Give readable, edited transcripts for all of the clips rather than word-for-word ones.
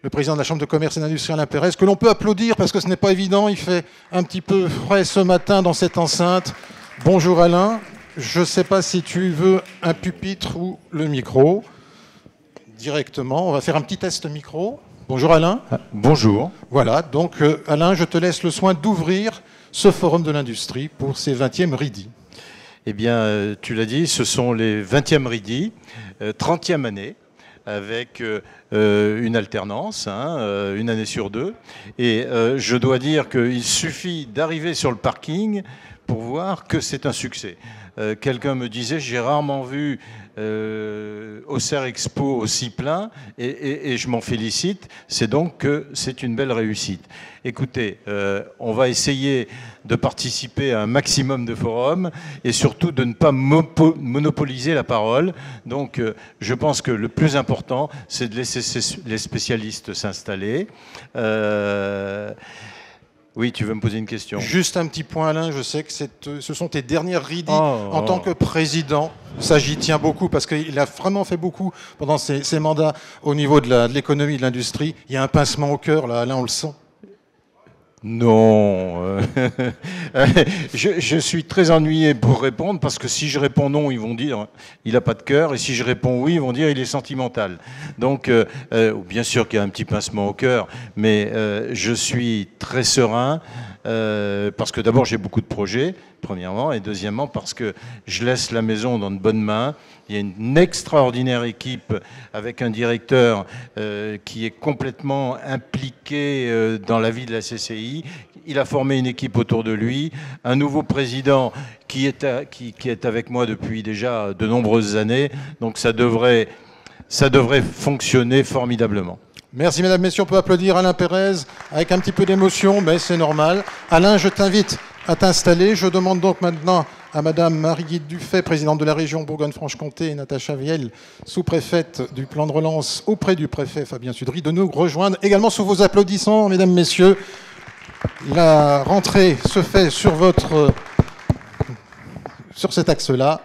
le président de la Chambre de commerce et d'industrie Alain Pérez, que l'on peut applaudir parce que ce n'est pas évident, il fait un petit peu frais ce matin dans cette enceinte. Bonjour Alain, je ne sais pas si tu veux un pupitre ou le micro. Directement, on va faire un petit test micro. Bonjour Alain. Bonjour. Voilà, donc Alain, je te laisse le soin d'ouvrir ce forum de l'industrie pour ces 20e RIDI. Eh bien, tu l'as dit, ce sont les 20e RIDI, 30e année, avec une alternance, une année sur deux. Et je dois dire qu'il suffit d'arriver sur le parking pour voir que c'est un succès. Quelqu'un me disait, j'ai rarement vu Auxerre Expo aussi plein, et je m'en félicite. C'est donc que c'est une belle réussite. Écoutez, on va essayer de participer à un maximum de forums et surtout de ne pas monopoliser la parole. Donc je pense que le plus important, c'est de laisser les spécialistes s'installer. Oui, tu veux me poser une question? Juste un petit point, Alain. Je sais que ce sont tes dernières RIDI en tant que président. Ça, j'y tiens beaucoup parce qu'il a vraiment fait beaucoup pendant ses mandats au niveau de l'économie, de l'industrie. Il y a un pincement au cœur, là, Alain, on le sent. Non, je suis très ennuyé pour répondre parce que si je réponds non, ils vont dire il n'a pas de cœur, et si je réponds oui, ils vont dire il est sentimental. Donc, bien sûr qu'il y a un petit pincement au cœur, mais je suis très serein parce que d'abord j'ai beaucoup de projets, premièrement, et deuxièmement parce que je laisse la maison dans de bonnes mains. Il y a une extraordinaire équipe avec un directeur qui est complètement impliqué dans la vie de la CCI. Il a formé une équipe autour de lui, un nouveau président qui est avec moi depuis déjà de nombreuses années. Donc ça devrait fonctionner formidablement. Merci mesdames, messieurs, on peut applaudir Alain Pérez avec un petit peu d'émotion, mais c'est normal. Alain, je t'invite à t'installer. Je demande donc maintenant à madame Marie-Guide Dufay, présidente de la région Bourgogne-Franche-Comté, et Natacha Viel, sous-préfète du plan de relance auprès du préfet Fabien Sudry, de nous rejoindre également sous vos applaudissements, mesdames, messieurs. La rentrée se fait sur cet axe-là.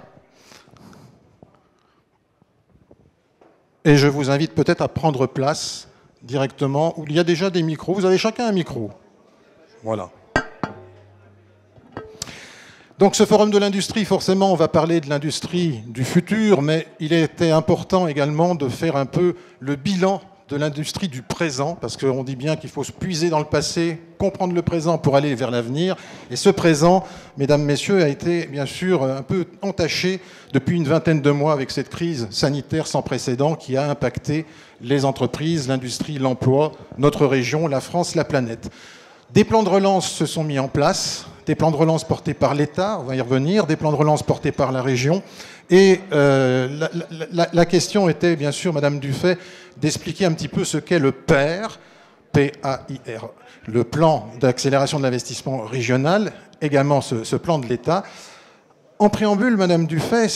Et je vous invite peut-être à prendre place directement, où il y a déjà des micros. Vous avez chacun un micro. Voilà. Donc ce forum de l'industrie, forcément, on va parler de l'industrie du futur, mais il était important également de faire un peu le bilan de l'industrie du présent, parce qu'on dit bien qu'il faut se puiser dans le passé, comprendre le présent pour aller vers l'avenir. Et ce présent, mesdames, messieurs, a été bien sûr un peu entaché depuis une vingtaine de mois avec cette crise sanitaire sans précédent qui a impacté les entreprises, l'industrie, l'emploi, notre région, la France, la planète. Des plans de relance se sont mis en place, des plans de relance portés par l'État, on va y revenir, des plans de relance portés par la région. Et la question était, bien sûr, Madame Dufay, d'expliquer un petit peu ce qu'est le PAIR, P-A-I-R, le plan d'accélération de l'investissement régional, également ce plan de l'État. En préambule, Madame Dufay,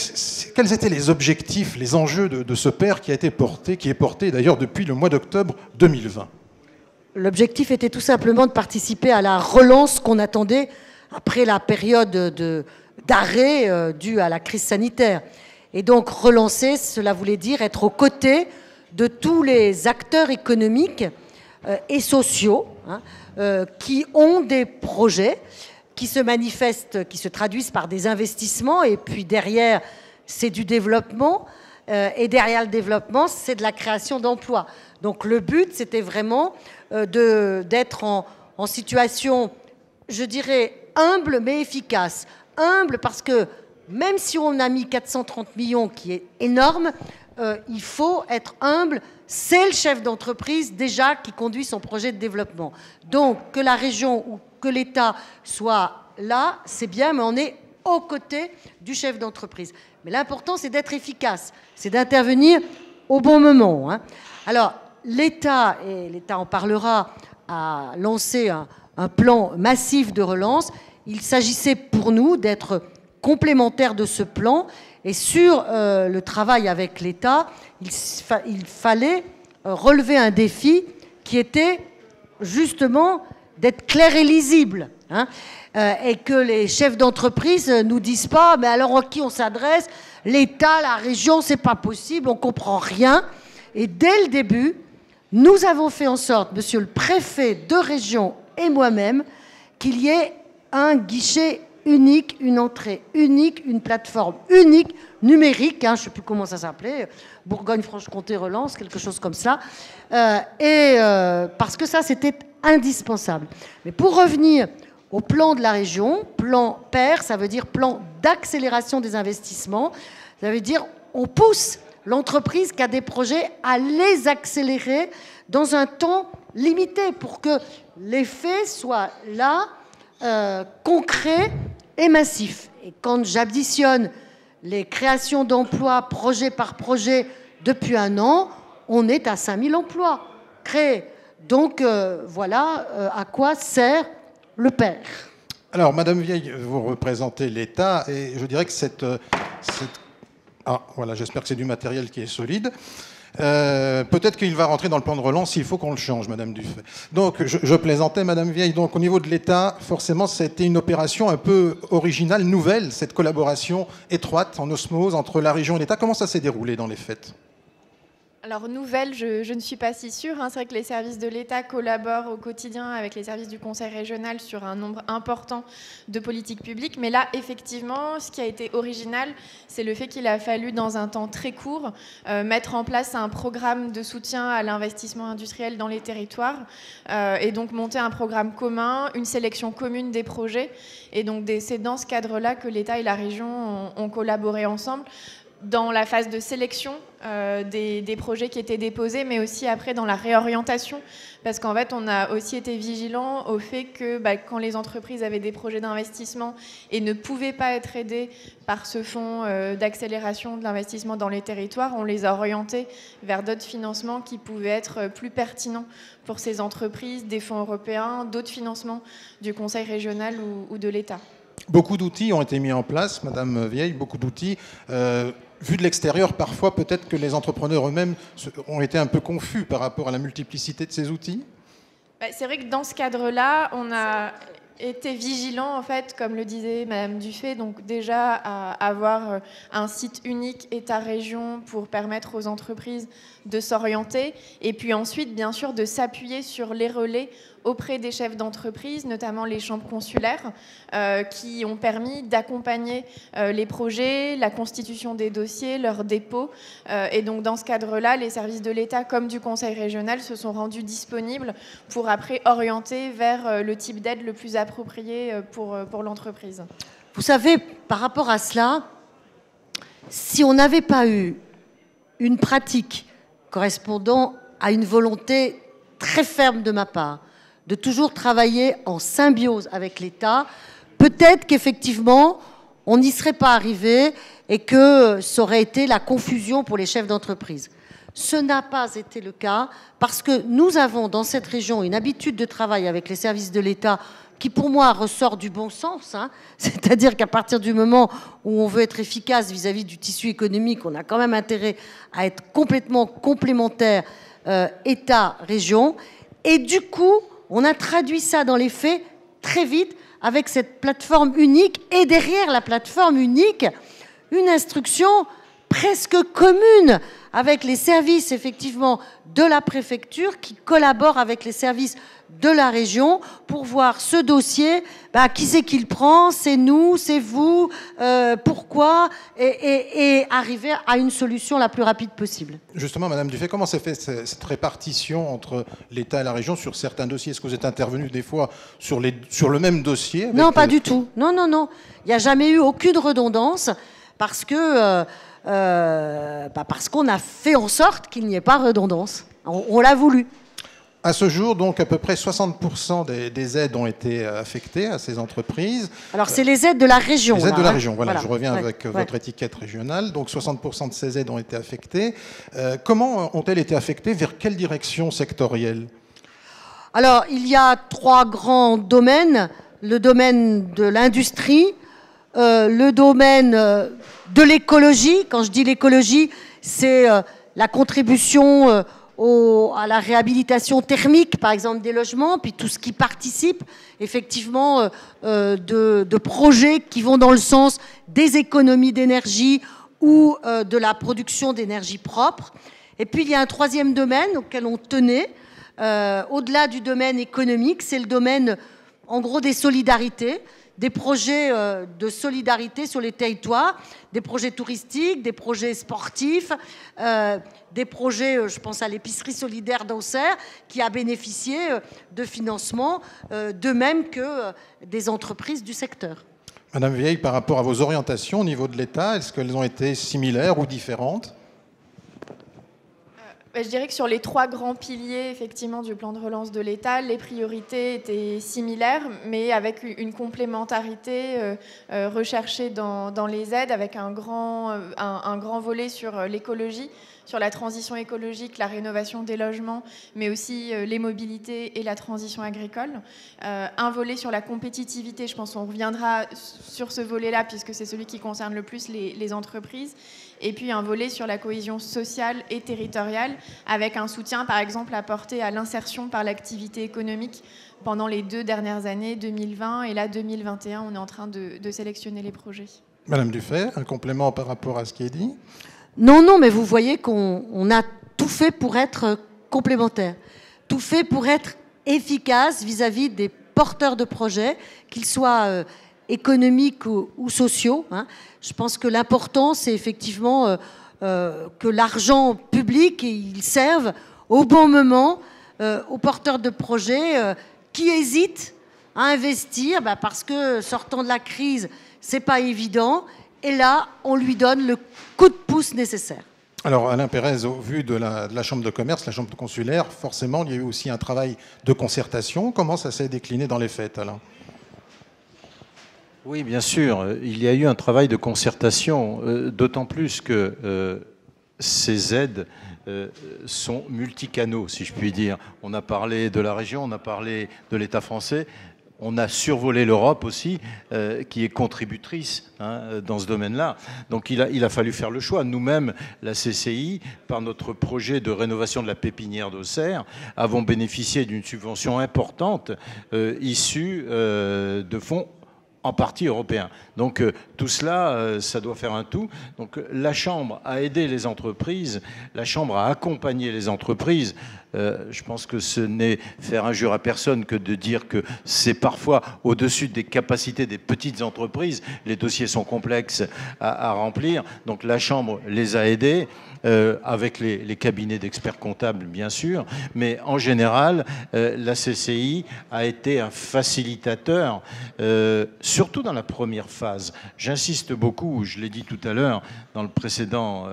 quels étaient les objectifs, les enjeux de ce PAIR qui est porté d'ailleurs depuis le mois d'octobre 2020? L'objectif était tout simplement de participer à la relance qu'on attendait après la période d'arrêt due à la crise sanitaire. Et donc relancer, cela voulait dire être aux côtés de tous les acteurs économiques et sociaux qui ont des projets qui se manifestent, qui se traduisent par des investissements, et puis derrière, c'est du développement, et derrière le développement, c'est de la création d'emplois. Donc le but, c'était vraiment d'être en situation, je dirais, humble mais efficace. Humble parce que même si on a mis 430 millions, qui est énorme, il faut être humble. C'est le chef d'entreprise déjà qui conduit son projet de développement. Donc que la région ou que l'État soit là, c'est bien, mais on est aux côtés du chef d'entreprise. Mais l'important, c'est d'être efficace, c'est d'intervenir au bon moment. Alors, l'État, et l'État en parlera, a lancé un plan massif de relance. Il s'agissait pour nous d'être complémentaires de ce plan. Et sur le travail avec l'État, il fallait relever un défi qui était justement d'être clair et lisible. Et que les chefs d'entreprise ne nous disent pas « mais alors à qui on s'adresse? L'État, la région, c'est pas possible, on comprend rien ». Et dès le début, Nous avons fait en sorte, monsieur le préfet de région et moi-même, qu'il y ait un guichet unique, une entrée unique, une plateforme unique, numérique, hein, je ne sais plus comment ça s'appelait, Bourgogne-Franche-Comté relance, quelque chose comme ça, parce que ça, c'était indispensable. Mais pour revenir au plan de la région, plan PER, ça veut dire plan d'accélération des investissements, ça veut dire on pousse l'entreprise qui a des projets à les accélérer dans un temps limité pour que l'effet soit là, concret et massif. Et quand j'additionne les créations d'emplois projet par projet depuis un an, on est à 5000 emplois créés. Donc voilà à quoi sert le PER. Alors, Madame Vieille, vous représentez l'État et je dirais que ah, voilà, j'espère que c'est du matériel qui est solide. Peut-être qu'il va rentrer dans le plan de relance, il faut qu'on le change, Madame Dufay. Donc, je plaisantais, Madame Vieille. Donc, au niveau de l'État, forcément, c'était une opération un peu originale, nouvelle, cette collaboration étroite, en osmose, entre la région et l'État. Comment ça s'est déroulé dans les faits ? Alors, nouvelle, je ne suis pas si sûre. C'est vrai que les services de l'État collaborent au quotidien avec les services du Conseil régional sur un nombre important de politiques publiques. Mais là, effectivement, ce qui a été original, c'est le fait qu'il a fallu, dans un temps très court, mettre en place un programme de soutien à l'investissement industriel dans les territoires et donc monter un programme commun, une sélection commune des projets. Et donc, c'est dans ce cadre-là que l'État et la région ont collaboré ensemble dans la phase de sélection des projets qui étaient déposés, mais aussi après dans la réorientation, parce qu'en fait, on a aussi été vigilant au fait que quand les entreprises avaient des projets d'investissement et ne pouvaient pas être aidées par ce fonds d'accélération de l'investissement dans les territoires, on les a orientés vers d'autres financements qui pouvaient être plus pertinents pour ces entreprises, des fonds européens, d'autres financements du Conseil régional ou de l'État. Beaucoup d'outils ont été mis en place, Madame Vieille, beaucoup d'outils. Vu de l'extérieur, parfois, peut-être que les entrepreneurs eux-mêmes ont été un peu confus par rapport à la multiplicité de ces outils. C'est vrai que dans ce cadre-là, on a été vigilant, en fait, comme le disait Madame Dufay, donc déjà à avoir un site unique État-région pour permettre aux entreprises de s'orienter, et puis ensuite, bien sûr, de s'appuyer sur les relais auprès des chefs d'entreprise, notamment les chambres consulaires, qui ont permis d'accompagner les projets, la constitution des dossiers, leur dépôt. Et donc, dans ce cadre-là, les services de l'État comme du Conseil régional se sont rendus disponibles pour après orienter vers le type d'aide le plus approprié pour l'entreprise. Vous savez, par rapport à cela, si on n'avait pas eu une pratique correspondant à une volonté très ferme de ma part, de toujours travailler en symbiose avec l'État, peut-être qu'effectivement, on n'y serait pas arrivé et que ça aurait été la confusion pour les chefs d'entreprise. Ce n'a pas été le cas parce que nous avons dans cette région une habitude de travail avec les services de l'État qui, pour moi, ressort du bon sens. C'est-à-dire qu'à partir du moment où on veut être efficace vis-à-vis du tissu économique, on a quand même intérêt à être complètement complémentaire État-région. Et du coup, on a traduit ça dans les faits très vite avec cette plateforme unique et derrière la plateforme unique, une instruction presque commune avec les services effectivement de la préfecture qui collaborent avec les services de la région pour voir ce dossier, qui c'est qui le prend, c'est nous, c'est vous, pourquoi, et arriver à une solution la plus rapide possible. Justement, Madame Dufay, comment s'est fait cette répartition entre l'État et la région sur certains dossiers? Est-ce que vous êtes intervenu des fois sur le même dossier Non, pas du tout. Non. Il n'y a jamais eu aucune redondance parce que parce qu'on a fait en sorte qu'il n'y ait pas redondance. On l'a voulu. À ce jour, donc, à peu près 60% des aides ont été affectées à ces entreprises. Alors, c'est les aides de la région. Les aides de la région, voilà. Je reviens avec votre étiquette régionale. Donc, 60% de ces aides ont été affectées. Comment ont-elles été affectées? Vers quelle direction sectorielle? Alors, il y a 3 grands domaines. Le domaine de l'industrie, le domaine de l'écologie. Quand je dis l'écologie, c'est la contribution à la réhabilitation thermique, par exemple, des logements, puis tout ce qui participe effectivement de projets qui vont dans le sens des économies d'énergie ou de la production d'énergie propre. Et puis il y a un troisième domaine auquel on tenait, au-delà du domaine économique, c'est le domaine en gros des solidarités, des projets de solidarité sur les territoires, des projets touristiques, des projets sportifs, des projets, je pense à l'épicerie solidaire d'Auxerre, qui a bénéficié de financement, de même que des entreprises du secteur. Madame Vieille, par rapport à vos orientations au niveau de l'État, est-ce qu'elles ont été similaires ou différentes ? Je dirais que sur les 3 grands piliers effectivement du plan de relance de l'État, les priorités étaient similaires, mais avec une complémentarité recherchée dans les aides, avec un grand volet sur l'écologie, sur la transition écologique, la rénovation des logements, mais aussi les mobilités et la transition agricole. Un volet sur la compétitivité, je pense qu'on reviendra sur ce volet-là, puisque c'est celui qui concerne le plus les entreprises. Et puis un volet sur la cohésion sociale et territoriale, avec un soutien, par exemple, apporté à l'insertion par l'activité économique pendant les 2 dernières années, 2020 et là 2021. On est en train de sélectionner les projets. Madame Dufay, un complément par rapport à ce qui est dit ? Non, mais vous voyez qu'on a tout fait pour être complémentaire, tout fait pour être efficace vis-à-vis des porteurs de projets, qu'ils soient économiques ou sociaux. Je pense que l'important, c'est effectivement que l'argent public, il serve au bon moment aux porteurs de projets qui hésitent à investir parce que sortant de la crise, c'est pas évident. Et là, on lui donne le coup de pouce nécessaire. Alors, Alain Pérez, au vu de la Chambre de commerce, la Chambre consulaire, forcément, il y a eu aussi un travail de concertation. Comment ça s'est décliné dans les faits, Alain ? Oui, bien sûr, il y a eu un travail de concertation, d'autant plus que ces aides sont multicanaux, si je puis dire. On a parlé de la région, on a parlé de l'État français. On a survolé l'Europe aussi, qui est contributrice dans ce domaine-là. Donc il a fallu faire le choix. Nous-mêmes, la CCI, par notre projet de rénovation de la pépinière d'Auxerre, avons bénéficié d'une subvention importante issue de fonds en partie européens. Donc tout cela, ça doit faire un tout. Donc la Chambre a aidé les entreprises, la Chambre a accompagné les entreprises. Je pense que ce n'est faire injure à personne que de dire que c'est parfois au-dessus des capacités des petites entreprises. Les dossiers sont complexes à remplir. Donc la Chambre les a aidés, avec les cabinets d'experts comptables, bien sûr. Mais en général, la CCI a été un facilitateur, surtout dans la première phase. J'insiste beaucoup, je l'ai dit tout à l'heure dans le précédent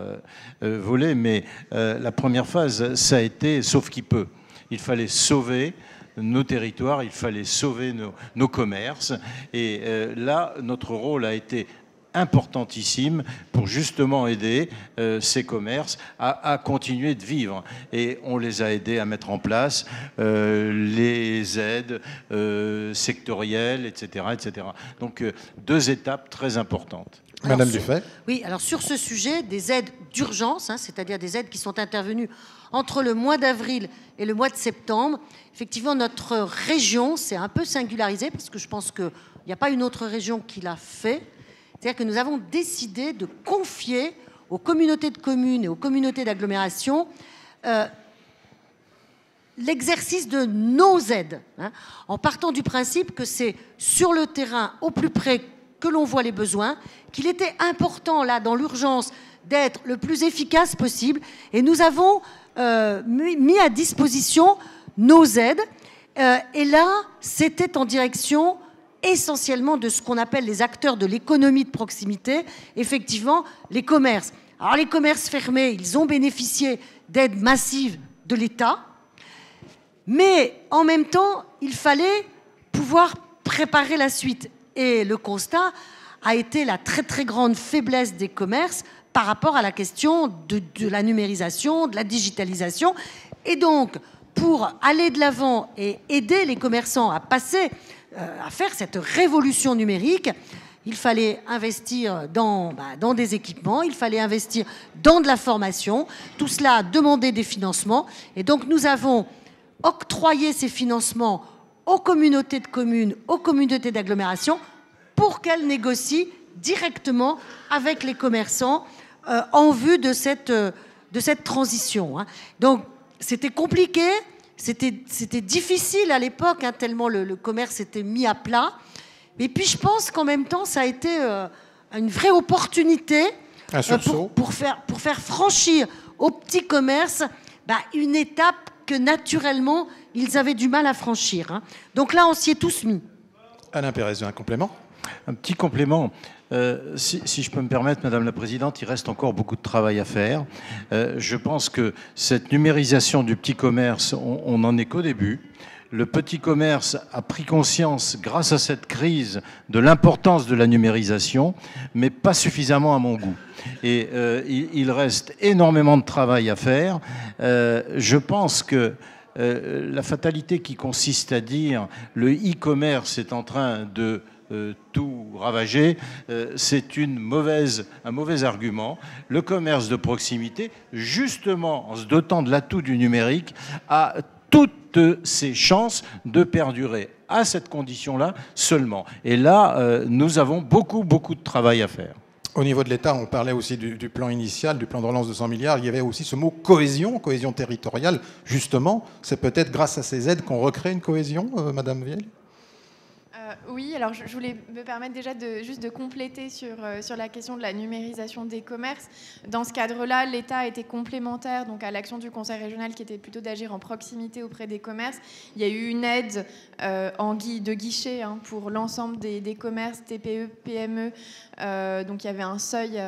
volet, mais la première phase, ça a été sauf qui peut. Il fallait sauver nos territoires, il fallait sauver nos commerces. Et là, notre rôle a été importantissime pour justement aider ces commerces à continuer de vivre. Et on les a aidés à mettre en place les aides sectorielles, etc., etc. Donc 2 étapes très importantes. Madame Dufay. Oui, alors sur ce sujet, des aides d'urgence, c'est-à-dire des aides qui sont intervenues entre le mois d'avril et le mois de septembre, effectivement, notre région s'est un peu singularisée, parce que je pense qu'il n'y a pas une autre région qui l'a fait. C'est-à-dire que nous avons décidé de confier aux communautés de communes et aux communautés d'agglomération l'exercice de nos aides, en partant du principe que c'est sur le terrain, au plus près que l'on voit les besoins, qu'il était important, là, dans l'urgence, d'être le plus efficace possible. Et nous avons mis à disposition nos aides. Et là, c'était en direction essentiellement de ce qu'on appelle les acteurs de l'économie de proximité, effectivement, les commerces. Alors, les commerces fermés, ils ont bénéficié d'aides massives de l'État, mais en même temps, il fallait pouvoir préparer la suite. Et le constat a été la très très grande faiblesse des commerces par rapport à la question de la numérisation, de la digitalisation. Et donc, pour aller de l'avant et aider les commerçants à passer, à faire cette révolution numérique, il fallait investir dans des équipements, il fallait investir dans de la formation. Tout cela a demandé des financements. Et donc, nous avons octroyé ces financements aux communautés de communes, aux communautés d'agglomération, pour qu'elles négocient directement avec les commerçants en vue de cette de cette transition. Hein. Donc, c'était compliqué, c'était difficile à l'époque, hein, tellement le commerce était mis à plat. Et puis, je pense qu'en même temps, ça a été une vraie opportunité pour faire franchir au petit commerce une étape que naturellement, ils avaient du mal à franchir. Hein. Donc là, on s'y est tous mis. Alain Pérez, un complément ? Un petit complément. Si je peux me permettre, Madame la Présidente, il reste encore beaucoup de travail à faire. Je pense que cette numérisation du petit commerce, on n'en est qu'au début. Le petit commerce a pris conscience, grâce à cette crise, de l'importance de la numérisation, mais pas suffisamment à mon goût. Et il reste énormément de travail à faire. Je pense que la fatalité qui consiste à dire le e-commerce est en train de tout ravager, c'est un mauvais argument. Le commerce de proximité, justement en se dotant de l'atout du numérique, a toutes ses chances de perdurer à cette condition-là seulement. Et là, nous avons beaucoup de travail à faire. Au niveau de l'État, on parlait aussi du plan initial, du plan de relance de 100 milliards. Il y avait aussi ce mot cohésion territoriale. Justement, c'est peut-être grâce à ces aides qu'on recrée une cohésion, Madame Viel ? Oui, alors je voulais me permettre déjà juste de compléter sur la question de la numérisation des commerces. Dans ce cadre-là, l'État a été complémentaire donc, à l'action du Conseil régional qui était plutôt d'agir en proximité auprès des commerces. Il y a eu une aide de guichet pour l'ensemble des commerces, TPE, PME. Donc il y avait un seuil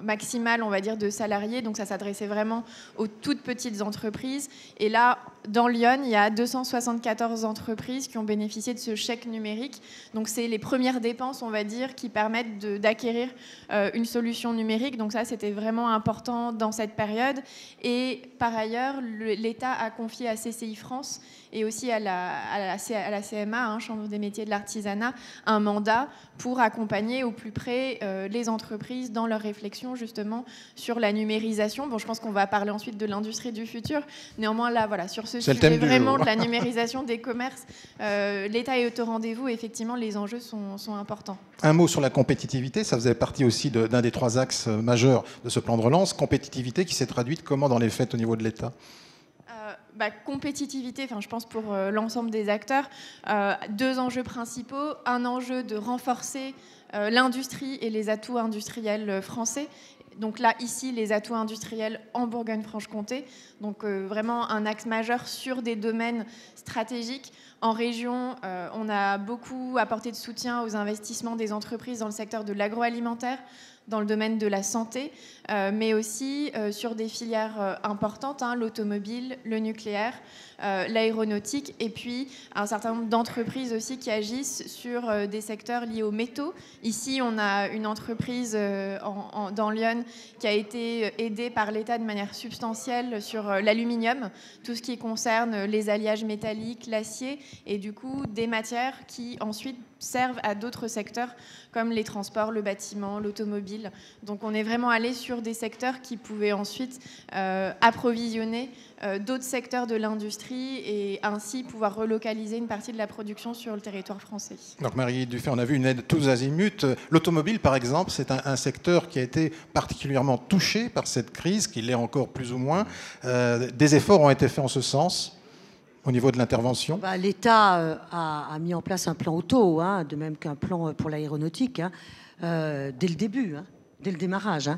maximal, on va dire, de salariés. Donc ça s'adressait vraiment aux toutes petites entreprises. Et là, dans Lyon, il y a 274 entreprises qui ont bénéficié de ce chèque numérique. Donc c'est les premières dépenses, on va dire, qui permettent d'acquérir une solution numérique. Donc ça, c'était vraiment important dans cette période. Et par ailleurs, l'État a confié à CCI France et aussi à la CMA, Chambre des métiers de l'artisanat, un mandat pour accompagner au plus près les entreprises dans leur réflexion justement sur la numérisation. Bon, je pense qu'on va parler ensuite de l'industrie du futur. Néanmoins, là, voilà, sur ce sujet vraiment de la numérisation des commerces, l'État est au rendez-vous et effectivement, les enjeux sont importants. Un mot sur la compétitivité, ça faisait partie aussi d'un des 3 axes majeurs de ce plan de relance. Compétitivité qui s'est traduite comment dans les faits au niveau de l'État ? Compétitivité, je pense pour l'ensemble des acteurs, 2 enjeux principaux. Un enjeu de renforcer l'industrie et les atouts industriels français. Donc là, ici, les atouts industriels en Bourgogne-Franche-Comté. Donc vraiment un axe majeur sur des domaines stratégiques. En région, on a beaucoup apporté de soutien aux investissements des entreprises dans le secteur de l'agroalimentaire, dans le domaine de la santé, mais aussi sur des filières importantes, l'automobile, le nucléaire, l'aéronautique, et puis un certain nombre d'entreprises aussi qui agissent sur des secteurs liés aux métaux. Ici, on a une entreprise dans Lyon qui a été aidée par l'État de manière substantielle sur l'aluminium, tout ce qui concerne les alliages métalliques, l'acier, et du coup des matières qui ensuite servent à d'autres secteurs comme les transports, le bâtiment, l'automobile. Donc on est vraiment allé sur des secteurs qui pouvaient ensuite approvisionner d'autres secteurs de l'industrie et ainsi pouvoir relocaliser une partie de la production sur le territoire français. Donc Marie Dufay, on a vu une aide tous azimuts. L'automobile, par exemple, c'est un secteur qui a été particulièrement touché par cette crise, qui l'est encore plus ou moins. Des efforts ont été faits en ce sens au niveau de l'intervention. L'État a mis en place un plan auto, de même qu'un plan pour l'aéronautique, dès le début, dès le démarrage.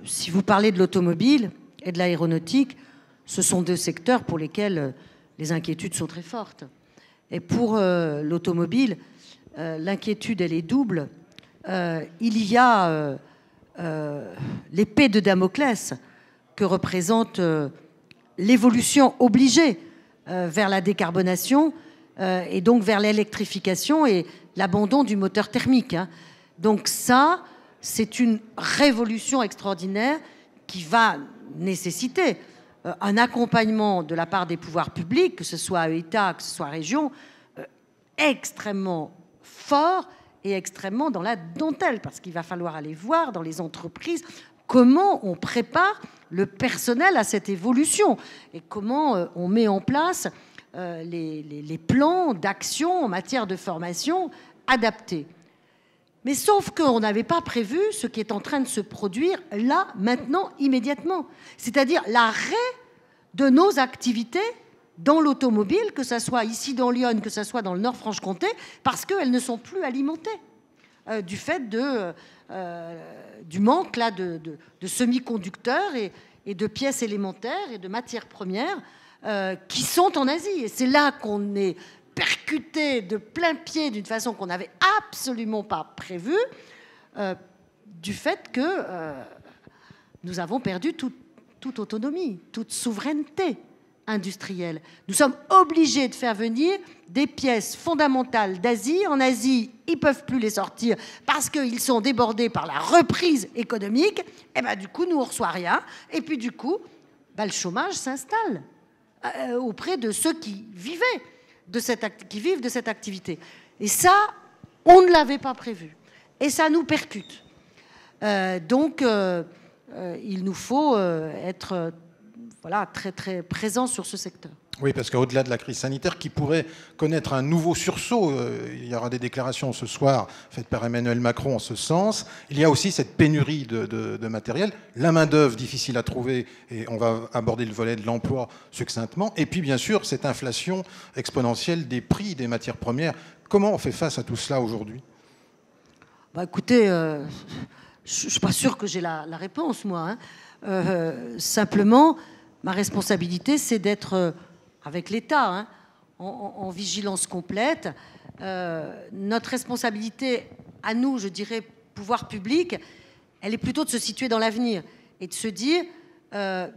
Si vous parlez de l'automobile et de l'aéronautique, ce sont 2 secteurs pour lesquels les inquiétudes sont très fortes. Et pour l'automobile, l'inquiétude, elle est double. Il y a l'épée de Damoclès que représente l'évolution obligée vers la décarbonation et donc vers l'électrification et l'abandon du moteur thermique. Donc ça, c'est une révolution extraordinaire qui va nécessiter un accompagnement de la part des pouvoirs publics, que ce soit État, que ce soit région, extrêmement fort et extrêmement dans la dentelle, parce qu'il va falloir aller voir dans les entreprises comment on prépare le personnel à cette évolution et comment on met en place les plans d'action en matière de formation adaptés. Mais sauf qu'on n'avait pas prévu ce qui est en train de se produire là, maintenant, immédiatement. C'est-à-dire l'arrêt de nos activités dans l'automobile, que ce soit ici dans Lyon, que ce soit dans le Nord-Franche-Comté, parce qu'elles ne sont plus alimentées du fait du manque là, de semi-conducteurs et de pièces élémentaires et de matières premières qui sont en Asie. Et c'est là qu'on est percuté de plein pied d'une façon qu'on n'avait absolument pas prévue, du fait que nous avons perdu toute autonomie, toute souveraineté industrielle. Nous sommes obligés de faire venir des pièces fondamentales d'Asie. En Asie, ils ne peuvent plus les sortir parce qu'ils sont débordés par la reprise économique. Et ben, du coup, nous, on ne reçoit rien. Et puis, du coup, le chômage s'installe auprès de ceux qui vivent de cette activité. Et ça, on ne l'avait pas prévu. Et ça nous percute. Donc, il nous faut être très, très présents sur ce secteur. Oui, parce qu'au-delà de la crise sanitaire, qui pourrait connaître un nouveau sursaut, il y aura des déclarations ce soir faites par Emmanuel Macron en ce sens, il y a aussi cette pénurie de matériel, la main-d'œuvre difficile à trouver, et on va aborder le volet de l'emploi succinctement, et puis bien sûr cette inflation exponentielle des prix des matières premières. Comment on fait face à tout cela aujourd'hui ? Écoutez, je ne suis pas sûre que j'ai la réponse, moi. Simplement, ma responsabilité, c'est d'être avec l'État, en vigilance complète. Notre responsabilité, à nous, je dirais, pouvoir public, elle est plutôt de se situer dans l'avenir et de se dire,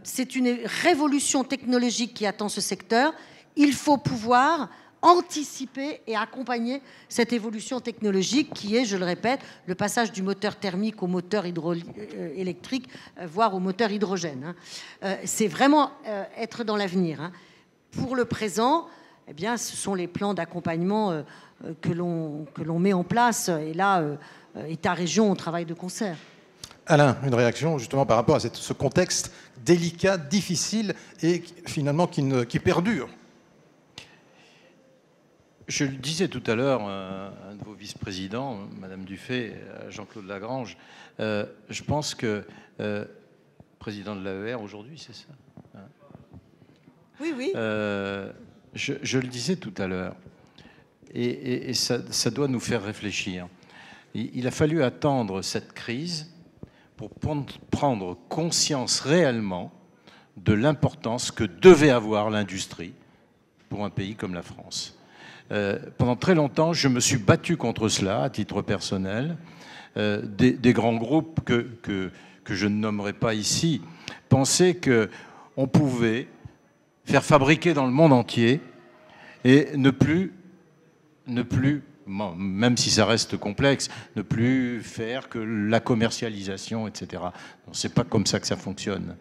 c'est une révolution technologique qui attend ce secteur. Il faut pouvoir anticiper et accompagner cette évolution technologique qui est, je le répète, le passage du moteur thermique au moteur électrique, voire au moteur hydrogène. C'est vraiment être dans l'avenir. Pour le présent, eh bien, ce sont les plans d'accompagnement que l'on met en place. Et là, État-région, on travaille de concert. Alain, une réaction justement par rapport à ce contexte délicat, difficile et finalement qui perdure. Je le disais tout à l'heure, un de vos vice-présidents, Madame Dufay, Jean-Claude Lagrange, je pense que, président de l'AER aujourd'hui, c'est ça ? Oui, oui. Je le disais tout à l'heure, et ça doit nous faire réfléchir. Il a fallu attendre cette crise pour prendre conscience réellement de l'importance que devait avoir l'industrie pour un pays comme la France. Pendant très longtemps, je me suis battu contre cela, à titre personnel. Des grands groupes que je ne nommerai pas ici pensaient qu'on pouvait faire fabriquer dans le monde entier et ne plus, même si ça reste complexe, ne plus faire que la commercialisation, etc. C'est pas comme ça que ça fonctionne.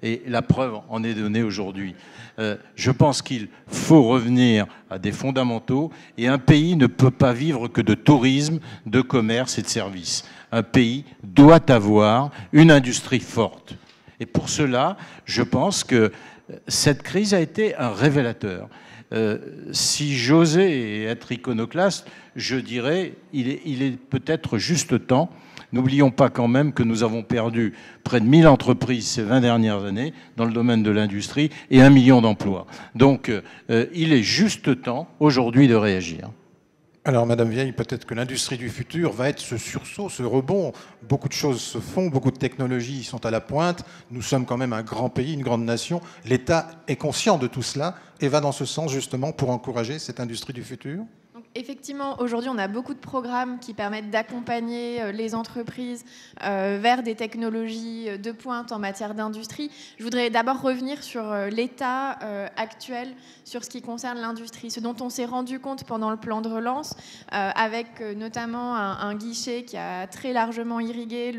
Et la preuve en est donnée aujourd'hui. Je pense qu'il faut revenir à des fondamentaux, et un pays ne peut pas vivre que de tourisme, de commerce et de services. Un pays doit avoir une industrie forte. Et pour cela, je pense que cette crise a été un révélateur. Si j'osais être iconoclaste, je dirais il est peut-être juste temps. N'oublions pas quand même que nous avons perdu près de 1000 entreprises ces 20 dernières années dans le domaine de l'industrie et 1 million d'emplois. Donc il est juste temps aujourd'hui de réagir. Alors, Madame Vieille, peut-être que l'industrie du futur va être ce sursaut, ce rebond. Beaucoup de choses se font, beaucoup de technologies sont à la pointe. Nous sommes quand même un grand pays, une grande nation. L'État est conscient de tout cela et va dans ce sens justement pour encourager cette industrie du futur. Donc, effectivement, aujourd'hui, on a beaucoup de programmes qui permettent d'accompagner les entreprises vers des technologies de pointe en matière d'industrie. Je voudrais d'abord revenir sur l'état actuel sur ce qui concerne l'industrie, ce dont on s'est rendu compte pendant le plan de relance, avec notamment un guichet qui a très largement irrigué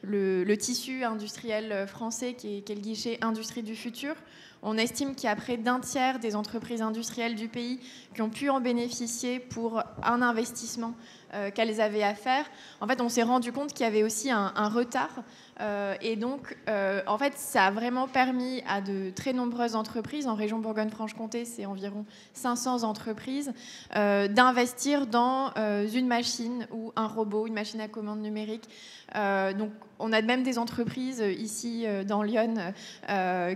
le tissu industriel français, qui est le guichet Industrie du futur. On estime qu'il y a près d'un tiers des entreprises industrielles du pays qui ont pu en bénéficier pour un investissement qu'elles avaient à faire, en fait, on s'est rendu compte qu'il y avait aussi un retard. Et donc, en fait, ça a vraiment permis à de très nombreuses entreprises, en région Bourgogne-Franche-Comté, c'est environ 500 entreprises, d'investir dans une machine ou un robot, une machine à commande numérique. Donc, on a même des entreprises ici dans Lyon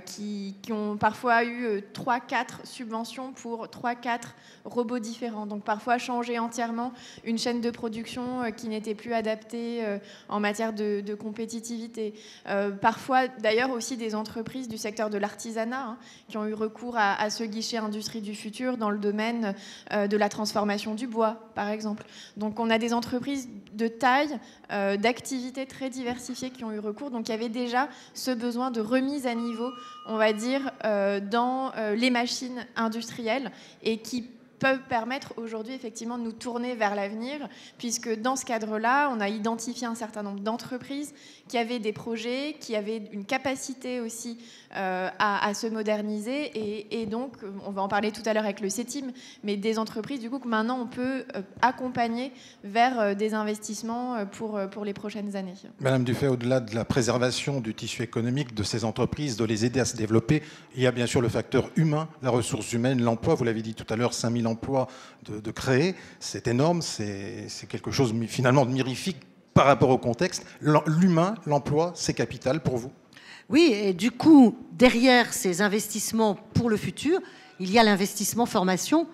qui ont parfois eu 3-4 subventions pour 3-4 robots différents. Donc parfois changer entièrement une chaîne de production qui n'était plus adaptée en matière de compétitivité. Parfois d'ailleurs aussi des entreprises du secteur de l'artisanat qui ont eu recours à ce guichet industrie du futur dans le domaine de la transformation du bois par exemple. Donc on a des entreprises de taille, d'activités très diversifiées qui ont eu recours. Donc il y avait déjà ce besoin de remise à niveau, on va dire, dans les machines industrielles et qui peuvent permettre aujourd'hui effectivement de nous tourner vers l'avenir, puisque dans ce cadre-là, on a identifié un certain nombre d'entreprises qui avaient des projets, qui avaient une capacité aussi à se moderniser, et donc, on va en parler tout à l'heure avec le CETIM, mais des entreprises du coup que maintenant on peut accompagner vers des investissements pour les prochaines années. Madame Dufay, au-delà de la préservation du tissu économique de ces entreprises, de les aider à se développer, il y a bien sûr le facteur humain, la ressource humaine, l'emploi. Vous l'avez dit tout à l'heure, 5000 emplois de créer, c'est énorme, c'est quelque chose finalement de mirifique par rapport au contexte. L'humain, l'emploi, c'est capital pour vous? Oui, et du coup, derrière ces investissements pour le futur, il y a l'investissement formation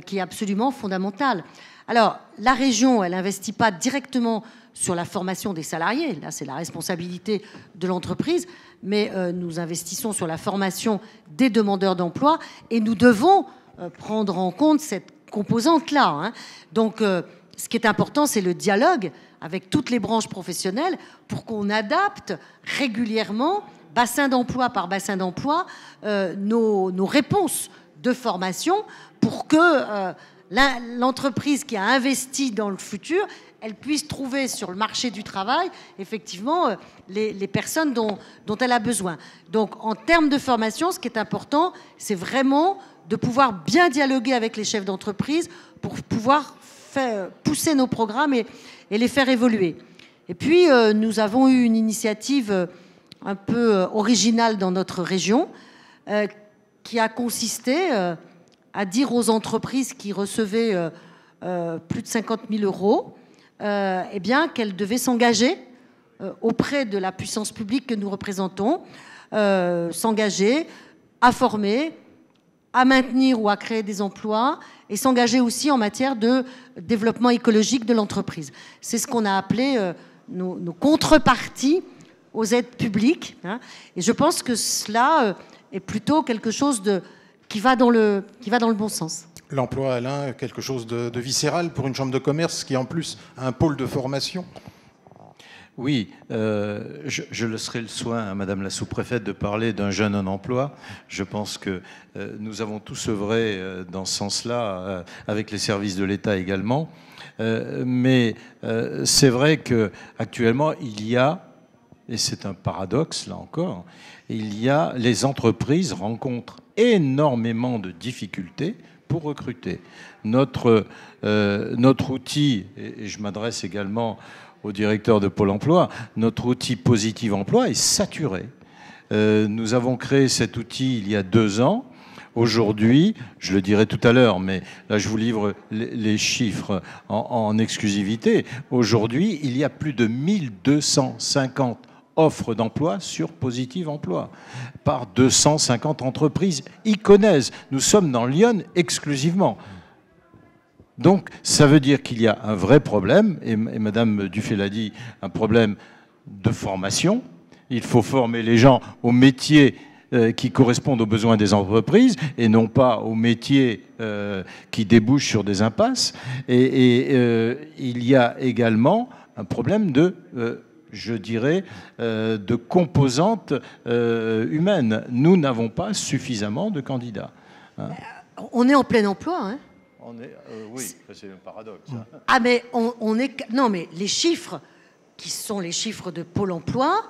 qui est absolument fondamental. Alors, la région, elle n'investit pas directement sur la formation des salariés, là c'est la responsabilité de l'entreprise, mais nous investissons sur la formation des demandeurs d'emploi et nous devons prendre en compte cette composante-là. Donc, ce qui est important, c'est le dialogue avec toutes les branches professionnelles pour qu'on adapte régulièrement, bassin d'emploi par bassin d'emploi, nos réponses de formation pour que l'entreprise qui a investi dans le futur, elle puisse trouver sur le marché du travail, effectivement, les personnes dont elle a besoin. Donc, en termes de formation, ce qui est important, c'est vraiment de pouvoir bien dialoguer avec les chefs d'entreprise pour pouvoir pousser nos programmes et les faire évoluer. Et puis, nous avons eu une initiative un peu originale dans notre région qui a consisté à dire aux entreprises qui recevaient plus de 50 000 euros eh bien, qu'elles devaient s'engager auprès de la puissance publique que nous représentons, s'engager à former, à maintenir ou à créer des emplois et s'engager aussi en matière de développement écologique de l'entreprise. C'est ce qu'on a appelé nos contreparties aux aides publiques. Et je pense que cela est plutôt quelque chose qui va dans le bon sens. L'emploi, Alain, quelque chose de viscéral pour une chambre de commerce qui en plus a un pôle de formation? Oui, je laisserai le soin à Madame la sous-préfète de parler d'un jeune en emploi. Je pense que nous avons tous œuvré dans ce sens-là, avec les services de l'État également. Mais c'est vrai qu'actuellement, il y a, et c'est un paradoxe là encore, les entreprises rencontrent énormément de difficultés pour recruter. Notre outil, et je m'adresse également au directeur de Pôle emploi, notre outil Positive Emploi est saturé. Nous avons créé cet outil il y a 2 ans. Aujourd'hui, je le dirai tout à l'heure, mais là je vous livre les chiffres en exclusivité. Aujourd'hui, il y a plus de 1250 offres d'emploi sur Positive Emploi par 250 entreprises iconaises. Nous sommes dans Lyon exclusivement. Donc, ça veut dire qu'il y a un vrai problème, et Madame Dufay l'a dit, un problème de formation. Il faut former les gens aux métiers qui correspondent aux besoins des entreprises et non pas aux métiers qui débouchent sur des impasses. Et il y a également un problème je dirais, de composantes humaines. Nous n'avons pas suffisamment de candidats. On est en plein emploi, hein. Oui, c'est un paradoxe. Ah, mais on est... Non, mais les chiffres, qui sont les chiffres de Pôle emploi,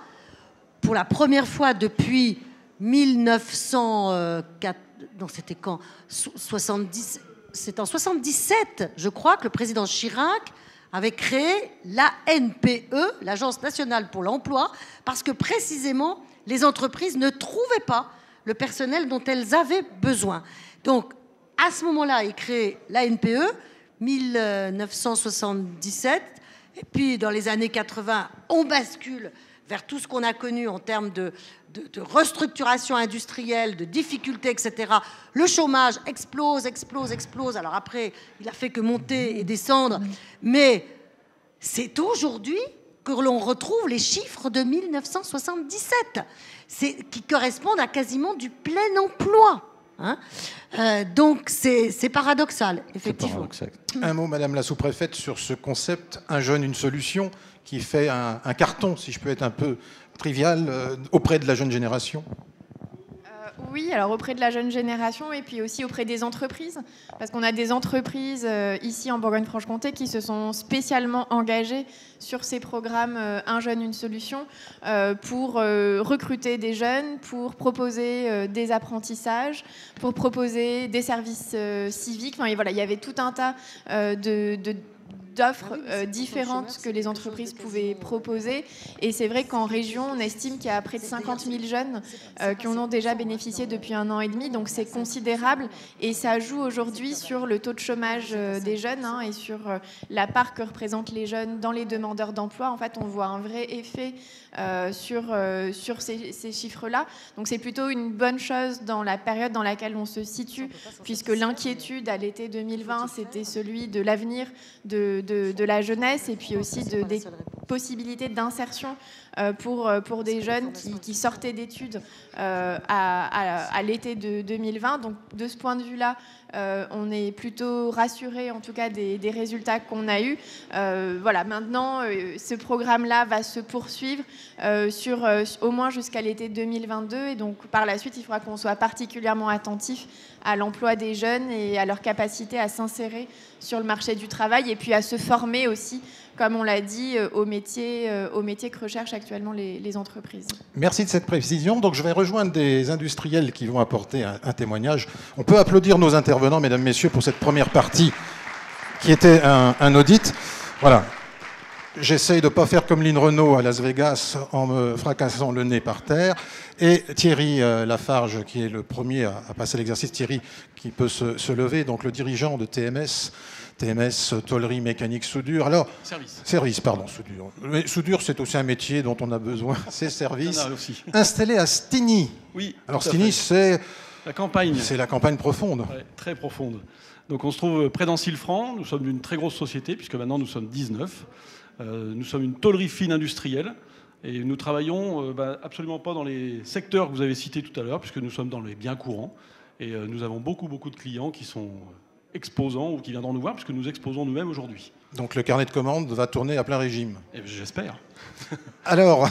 pour la première fois depuis 1904... Non, c'était quand 70... C'est en 77, je crois, que le président Chirac avait créé l'ANPE, l'Agence nationale pour l'emploi, parce que précisément, les entreprises ne trouvaient pas le personnel dont elles avaient besoin. Donc, à ce moment-là, il crée l'ANPE, 1977, et puis dans les années 80, on bascule vers tout ce qu'on a connu en termes de restructuration industrielle, de difficultés, etc. Le chômage explose. Alors après, il a fait que monter et descendre. Mais c'est aujourd'hui que l'on retrouve les chiffres de 1977, qui correspondent à quasiment du plein emploi. Hein, donc c'est paradoxal, effectivement. Un mot, Madame la sous-préfète, sur ce concept « un jeune, une solution » qui fait un carton, si je peux être un peu trivial, auprès de la jeune génération. Oui, alors auprès de la jeune génération et puis aussi auprès des entreprises, parce qu'on a des entreprises ici en Bourgogne-Franche-Comté qui se sont spécialement engagées sur ces programmes Un jeune, une solution pour recruter des jeunes, pour proposer des apprentissages, pour proposer des services civiques. Enfin, et voilà, il y avait tout un tas d'offres différentes que les entreprises pouvaient proposer. Et c'est vrai qu'en région, on estime qu'il y a près de 50 000 jeunes qui en ont déjà bénéficié depuis 1 an et demi. Donc c'est considérable. Et ça joue aujourd'hui sur le taux de chômage des jeunes et sur la part que représentent les jeunes dans les demandeurs d'emploi. En fait, on voit un vrai effet sur ces chiffres-là. Donc c'est plutôt une bonne chose dans la période dans laquelle on se situe, puisque l'inquiétude à l'été 2020, c'était celui de l'avenir de la jeunesse et puis aussi des possibilités d'insertion pour des jeunes qui sortaient d'études à l'été de 2020. Donc de ce point de vue-là, on est plutôt rassuré en tout cas des résultats qu'on a eus. Voilà, maintenant, ce programme-là va se poursuivre au moins jusqu'à l'été 2022. Et donc par la suite, il faudra qu'on soit particulièrement attentif à l'emploi des jeunes et à leur capacité à s'insérer sur le marché du travail et puis à se former aussi, comme on l'a dit, aux métiers que recherchent actuellement les entreprises. Merci de cette précision. Donc je vais rejoindre des industriels qui vont apporter un témoignage. On peut applaudir nos intervenants, mesdames, messieurs, pour cette première partie qui était un audit. Voilà. J'essaye de ne pas faire comme Lynn Renault à Las Vegas en me fracassant le nez par terre. Et Thierry Lafarge, qui est le premier à passer l'exercice, Thierry, qui peut se lever, donc le dirigeant de TMS, tôlerie, mécanique, soudure. Alors, service, pardon, soudure. Mais soudure, c'est aussi un métier dont on a besoin. C'est service. Installé à Stigny. Oui. Alors Stigny, c'est la campagne. C'est la campagne profonde. Ouais, très profonde. Donc on se trouve près d'Ancille-Franc. Nous sommes une très grosse société, puisque maintenant nous sommes 19. Nous sommes une tôlerie fine industrielle. Et nous travaillons absolument pas dans les secteurs que vous avez cités tout à l'heure, puisque nous sommes dans les biens courants. Et nous avons beaucoup de clients qui sont exposants ou qui viendront nous voir, puisque nous exposons nous-mêmes aujourd'hui. Donc le carnet de commandes va tourner à plein régime. J'espère. Alors,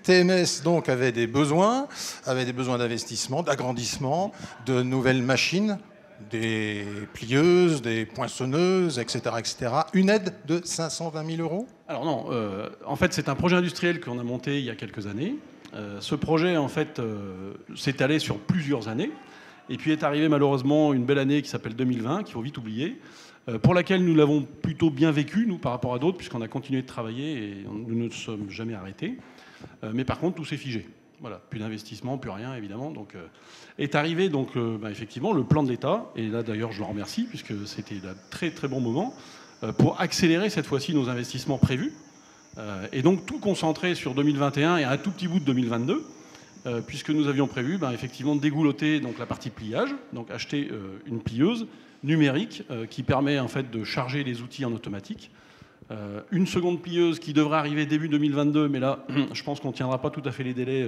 TMS donc avait des besoins d'investissement, d'agrandissement, de nouvelles machines, des plieuses, des poinçonneuses, etc., etc. Une aide de 520 000 euros ? Alors non, en fait c'est un projet industriel qu'on a monté il y a quelques années. Ce projet en fait s'est allé sur plusieurs années. Et puis est arrivée malheureusement une belle année qui s'appelle 2020, qu'il faut vite oublier, pour laquelle nous l'avons plutôt bien vécu, nous, par rapport à d'autres, puisqu'on a continué de travailler et nous ne nous sommes jamais arrêtés. Mais par contre, tout s'est figé. Voilà, plus d'investissement, plus rien, évidemment. Donc, est arrivé, donc, effectivement, le plan de l'État, et là, d'ailleurs, je le remercie, puisque c'était un très, très bon moment, pour accélérer, cette fois-ci, nos investissements prévus, et donc tout concentrer sur 2021 et un tout petit bout de 2022, puisque nous avions prévu effectivement de dégoulotter donc, la partie pliage, donc acheter une plieuse numérique qui permet en fait de charger les outils en automatique. Une seconde plieuse qui devrait arriver début 2022, mais là je pense qu'on ne tiendra pas tout à fait les délais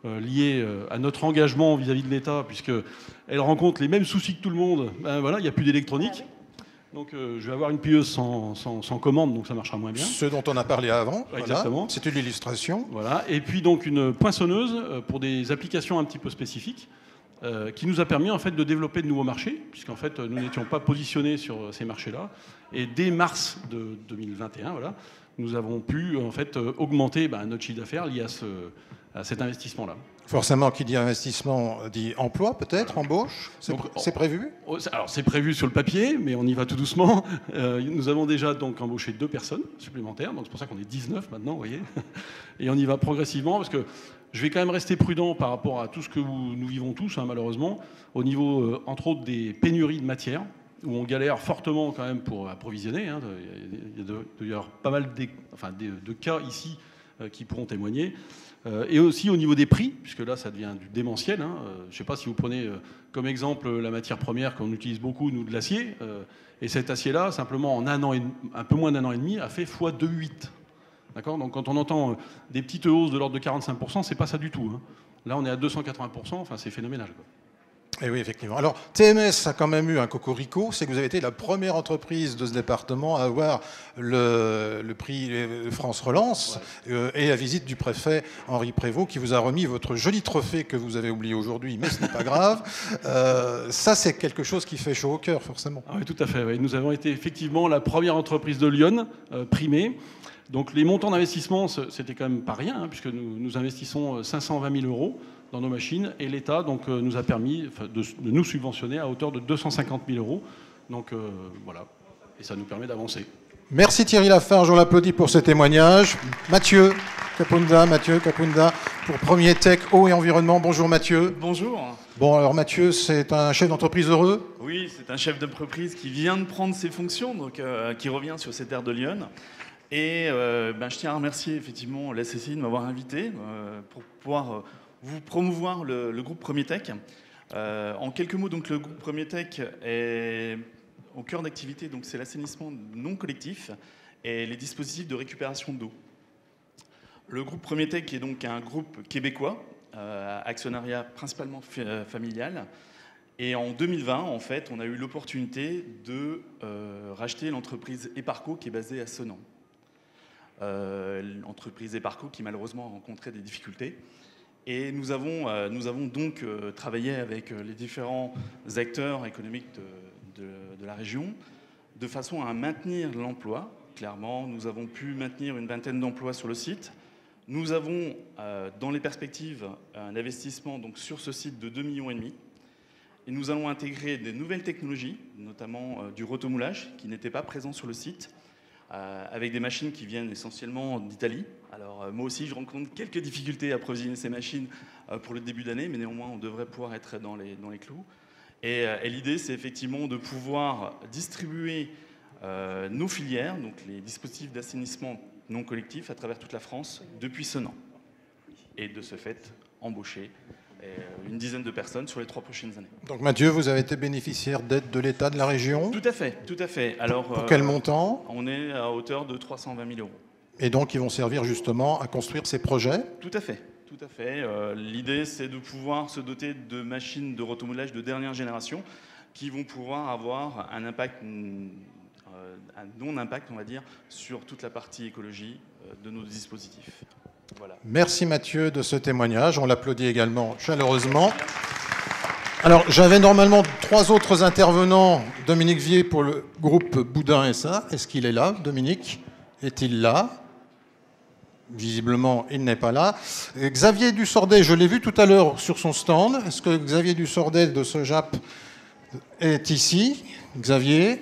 liés à notre engagement vis-à-vis de l'État, puisqu'elle rencontre les mêmes soucis que tout le monde. Voilà, il n'y a plus d'électronique. Donc je vais avoir une plieuse sans commande, donc ça marchera moins bien. Ce dont on a parlé avant, ouais, exactement. Voilà, c'est une illustration. Voilà. Et puis donc une poinçonneuse pour des applications un petit peu spécifiques, qui nous a permis en fait de développer de nouveaux marchés, puisqu'en fait nous n'étions pas positionnés sur ces marchés-là. Et dès mars de 2021, voilà, nous avons pu en fait augmenter notre chiffre d'affaires lié à cet investissement-là. Forcément, qui dit investissement dit emploi, peut-être, embauche. C'est prévu? Alors, c'est prévu sur le papier, mais on y va tout doucement. Nous avons déjà donc embauché 2 personnes supplémentaires, donc c'est pour ça qu'on est 19 maintenant, vous voyez. Et on y va progressivement, parce que je vais quand même rester prudent par rapport à tout ce que nous vivons tous, hein, malheureusement, au niveau, entre autres, des pénuries de matières, où on galère fortement quand même pour approvisionner. Hein. Il y a d'ailleurs pas mal de cas ici qui pourront témoigner. Et aussi au niveau des prix, puisque là ça devient du démentiel. Hein. Je ne sais pas si vous prenez comme exemple la matière première qu'on utilise beaucoup, nous, de l'acier. Et cet acier-là, simplement en un peu moins d'1 an et demi, a fait x2,8. D'accord ? Donc quand on entend des petites hausses de l'ordre de 45%, c'est pas ça du tout. Hein. Là on est à 280%, enfin c'est phénoménal, quoi. Et oui, effectivement. Alors, TMS a quand même eu un cocorico, c'est que vous avez été la première entreprise de ce département à avoir le prix France Relance, ouais. Et la visite du préfet Henri Prévost qui vous a remis votre joli trophée que vous avez oublié aujourd'hui, mais ce n'est pas grave. Ça, c'est quelque chose qui fait chaud au cœur, forcément. Ah oui, tout à fait. Oui. Nous avons été effectivement la première entreprise de Lyon primée. Donc les montants d'investissement, c'était quand même pas rien, hein, puisque nous investissons 520 000 € dans nos machines, et l'État donc, nous a permis de nous subventionner à hauteur de 250 000 €. Donc voilà, et ça nous permet d'avancer. Merci Thierry Lafarge, on l'applaudit pour ce témoignage. Mathieu Capunda pour Premier Tech Eau et Environnement. Bonjour Mathieu. Bonjour. Bon, alors Mathieu, c'est un chef d'entreprise heureux? Oui, c'est un chef d'entreprise qui vient de prendre ses fonctions, donc qui revient sur cette terre de Lyon. Et je tiens à remercier effectivement la CCI de m'avoir invité pour pouvoir vous promouvoir le groupe Premier Tech. En quelques mots, donc, le groupe Premier Tech est au cœur d'activité, donc c'est l'assainissement non collectif et les dispositifs de récupération d'eau. Le groupe Premier Tech est donc un groupe québécois, actionnariat principalement familial. Et en 2020, en fait, on a eu l'opportunité de racheter l'entreprise Eparco qui est basée à Senan. L'entreprise Eparco qui malheureusement a rencontré des difficultés. Et nous avons donc travaillé avec les différents acteurs économiques de la région de façon à maintenir l'emploi. Clairement, nous avons pu maintenir une vingtaine d'emplois sur le site. Nous avons, dans les perspectives, un investissement donc, sur ce site de 2,5 millions. Et nous allons intégrer des nouvelles technologies, notamment du rotomoulage, qui n'était pas présent sur le site, avec des machines qui viennent essentiellement d'Italie. Alors moi aussi, je rencontre quelques difficultés à approvisionner ces machines pour le début d'année, mais néanmoins, on devrait pouvoir être dans les clous. Et l'idée, c'est effectivement de pouvoir distribuer nos filières, donc les dispositifs d'assainissement non collectif, à travers toute la France, depuis Senan. Et de ce fait, embaucher une dizaine de personnes sur les 3 prochaines années. Donc Mathieu, vous avez été bénéficiaire d'aide de l'État, de la région? Tout à fait, tout à fait. Alors, pour quel montant? On est à hauteur de 320 000 €. Et donc ils vont servir justement à construire ces projets? Tout à fait, tout à fait. L'idée, c'est de pouvoir se doter de machines de rotomoulage de dernière génération qui vont pouvoir avoir un impact, un non-impact, on va dire, sur toute la partie écologie de nos dispositifs. Voilà. Merci Mathieu de ce témoignage, on l'applaudit également chaleureusement. Alors j'avais normalement 3 autres intervenants, Dominique Vier pour le groupe Boudin SA. Est-ce qu'il est là, Dominique? Est-il là? Visiblement, il n'est pas là. Xavier Dussordet, je l'ai vu tout à l'heure sur son stand. Est-ce que Xavier Dussordet de Sojap est ici? Xavier?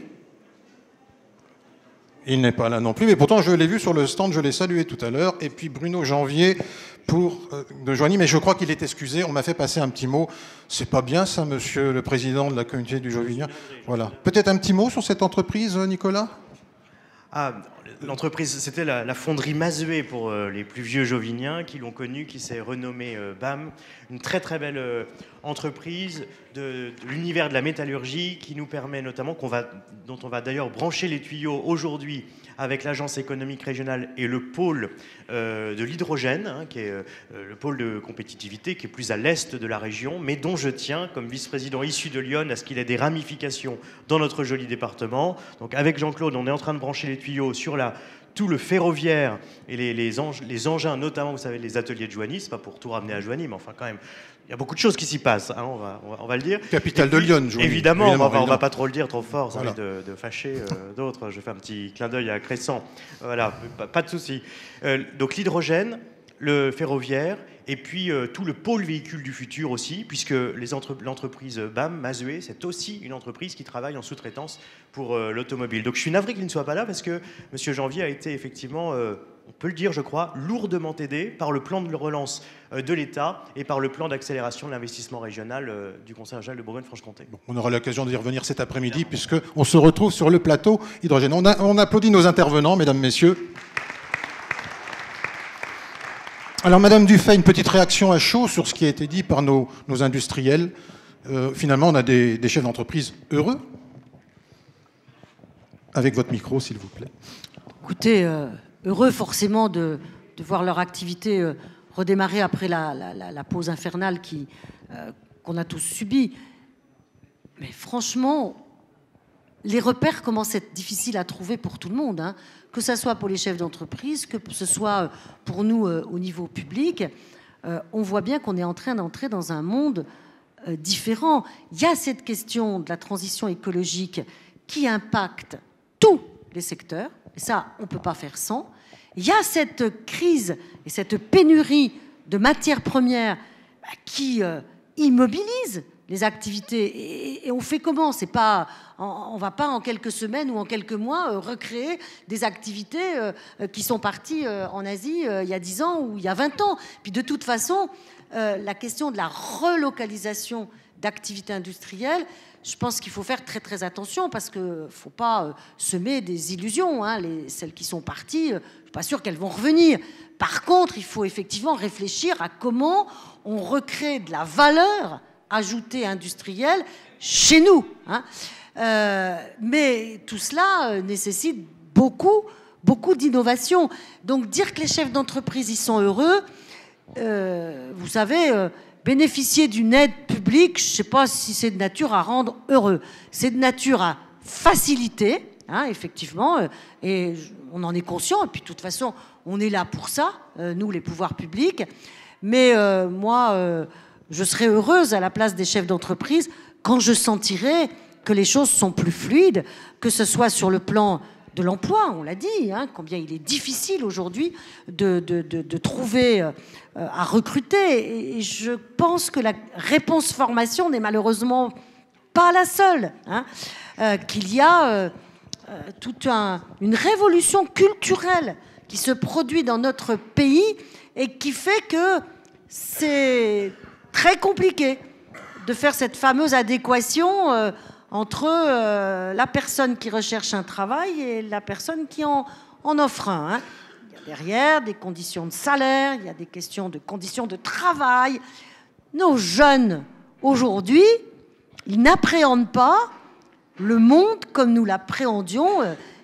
Il n'est pas là non plus, mais pourtant je l'ai vu sur le stand, je l'ai salué tout à l'heure. Et puis Bruno Janvier de Joigny, mais je crois qu'il est excusé, on m'a fait passer un petit mot. C'est pas bien ça, monsieur le président de la communauté du Jovinien. Voilà. Peut-être un petit mot sur cette entreprise, Nicolas? L'entreprise, c'était la fonderie Mazué pour les plus vieux Joviniens qui l'ont connue, qui s'est renommée BAM. Une très très belle entreprise de l'univers de la métallurgie qui nous permet notamment, dont on va d'ailleurs brancher les tuyaux aujourd'hui avec l'agence économique régionale et le pôle de l'hydrogène, qui est le pôle de compétitivité qui est plus à l'est de la région, mais dont je tiens, comme vice-président issu de Lyon, à ce qu'il ait des ramifications dans notre joli département. Donc avec Jean-Claude, on est en train de brancher les tuyaux sur tout le ferroviaire et les engins, notamment, vous savez, les ateliers de Joigny. C'est pas pour tout ramener à Joigny, mais enfin quand même, il y a beaucoup de choses qui s'y passent, hein, on va le dire. Capitale de Lyon, Joigny. Évidemment, on va pas trop le dire trop fort, ça risque de fâcher d'autres. Je fais un petit clin d'œil à Crescent. Voilà, pas de souci. Donc l'hydrogène, le ferroviaire, et puis tout le pôle véhicule du futur aussi, puisque l'entreprise BAM, Mazeué, c'est aussi une entreprise qui travaille en sous-traitance pour l'automobile. Donc je suis navré qu'il ne soit pas là, parce que M. Janvier a été effectivement, on peut le dire je crois, lourdement aidé par le plan de relance de l'État et par le plan d'accélération de l'investissement régional du Conseil régional de Bourgogne-Franche-Comté. Bon, on aura l'occasion d'y revenir cet après-midi, puisqu'on se retrouve sur le plateau hydrogène. On applaudit nos intervenants, mesdames, messieurs. Alors, Madame Dufay, une petite réaction à chaud sur ce qui a été dit par nos industriels. Finalement, on a des chefs d'entreprise heureux. Avec votre micro, s'il vous plaît. Écoutez, heureux forcément de voir leur activité redémarrer après la pause infernale qu'on a tous subie. Mais franchement, les repères commencent à être difficiles à trouver pour tout le monde, hein. Que ce soit pour les chefs d'entreprise, que ce soit pour nous au niveau public. On voit bien qu'on est en train d'entrer dans un monde différent. Il y a cette question de la transition écologique qui impacte tous les secteurs, et ça, on ne peut pas faire sans. Il y a cette crise et cette pénurie de matières premières qui immobilise les activités. Et on fait comment ? C'est pas, on va pas en quelques semaines ou en quelques mois recréer des activités qui sont parties en Asie il y a 10 ans ou il y a 20 ans. Puis de toute façon, la question de la relocalisation d'activités industrielles, je pense qu'il faut faire très très attention parce qu'il ne faut pas semer des illusions. Hein. Celles qui sont parties, je ne suis pas sûre qu'elles vont revenir. Par contre, il faut effectivement réfléchir à comment on recrée de la valeur ajoutée industrielle chez nous. Hein. Mais tout cela nécessite beaucoup d'innovation. Donc dire que les chefs d'entreprise y sont heureux, vous savez... bénéficier d'une aide publique, je ne sais pas si c'est de nature à rendre heureux. C'est de nature à faciliter, hein, effectivement, et on en est conscient, et puis de toute façon, on est là pour ça, nous, les pouvoirs publics. Mais moi, je serais heureuse à la place des chefs d'entreprise quand je sentirai que les choses sont plus fluides, que ce soit sur le plan de l'emploi, on l'a dit, hein, combien il est difficile aujourd'hui de trouver à recruter. Et je pense que la réponse formation n'est malheureusement pas la seule. Hein, qu'il y a toute une révolution culturelle qui se produit dans notre pays et qui fait que c'est très compliqué de faire cette fameuse adéquation entre la personne qui recherche un travail et la personne qui en offre un. Hein. Il y a derrière des conditions de salaire, il y a des questions de conditions de travail. Nos jeunes, aujourd'hui, ils n'appréhendent pas le monde comme nous l'appréhendions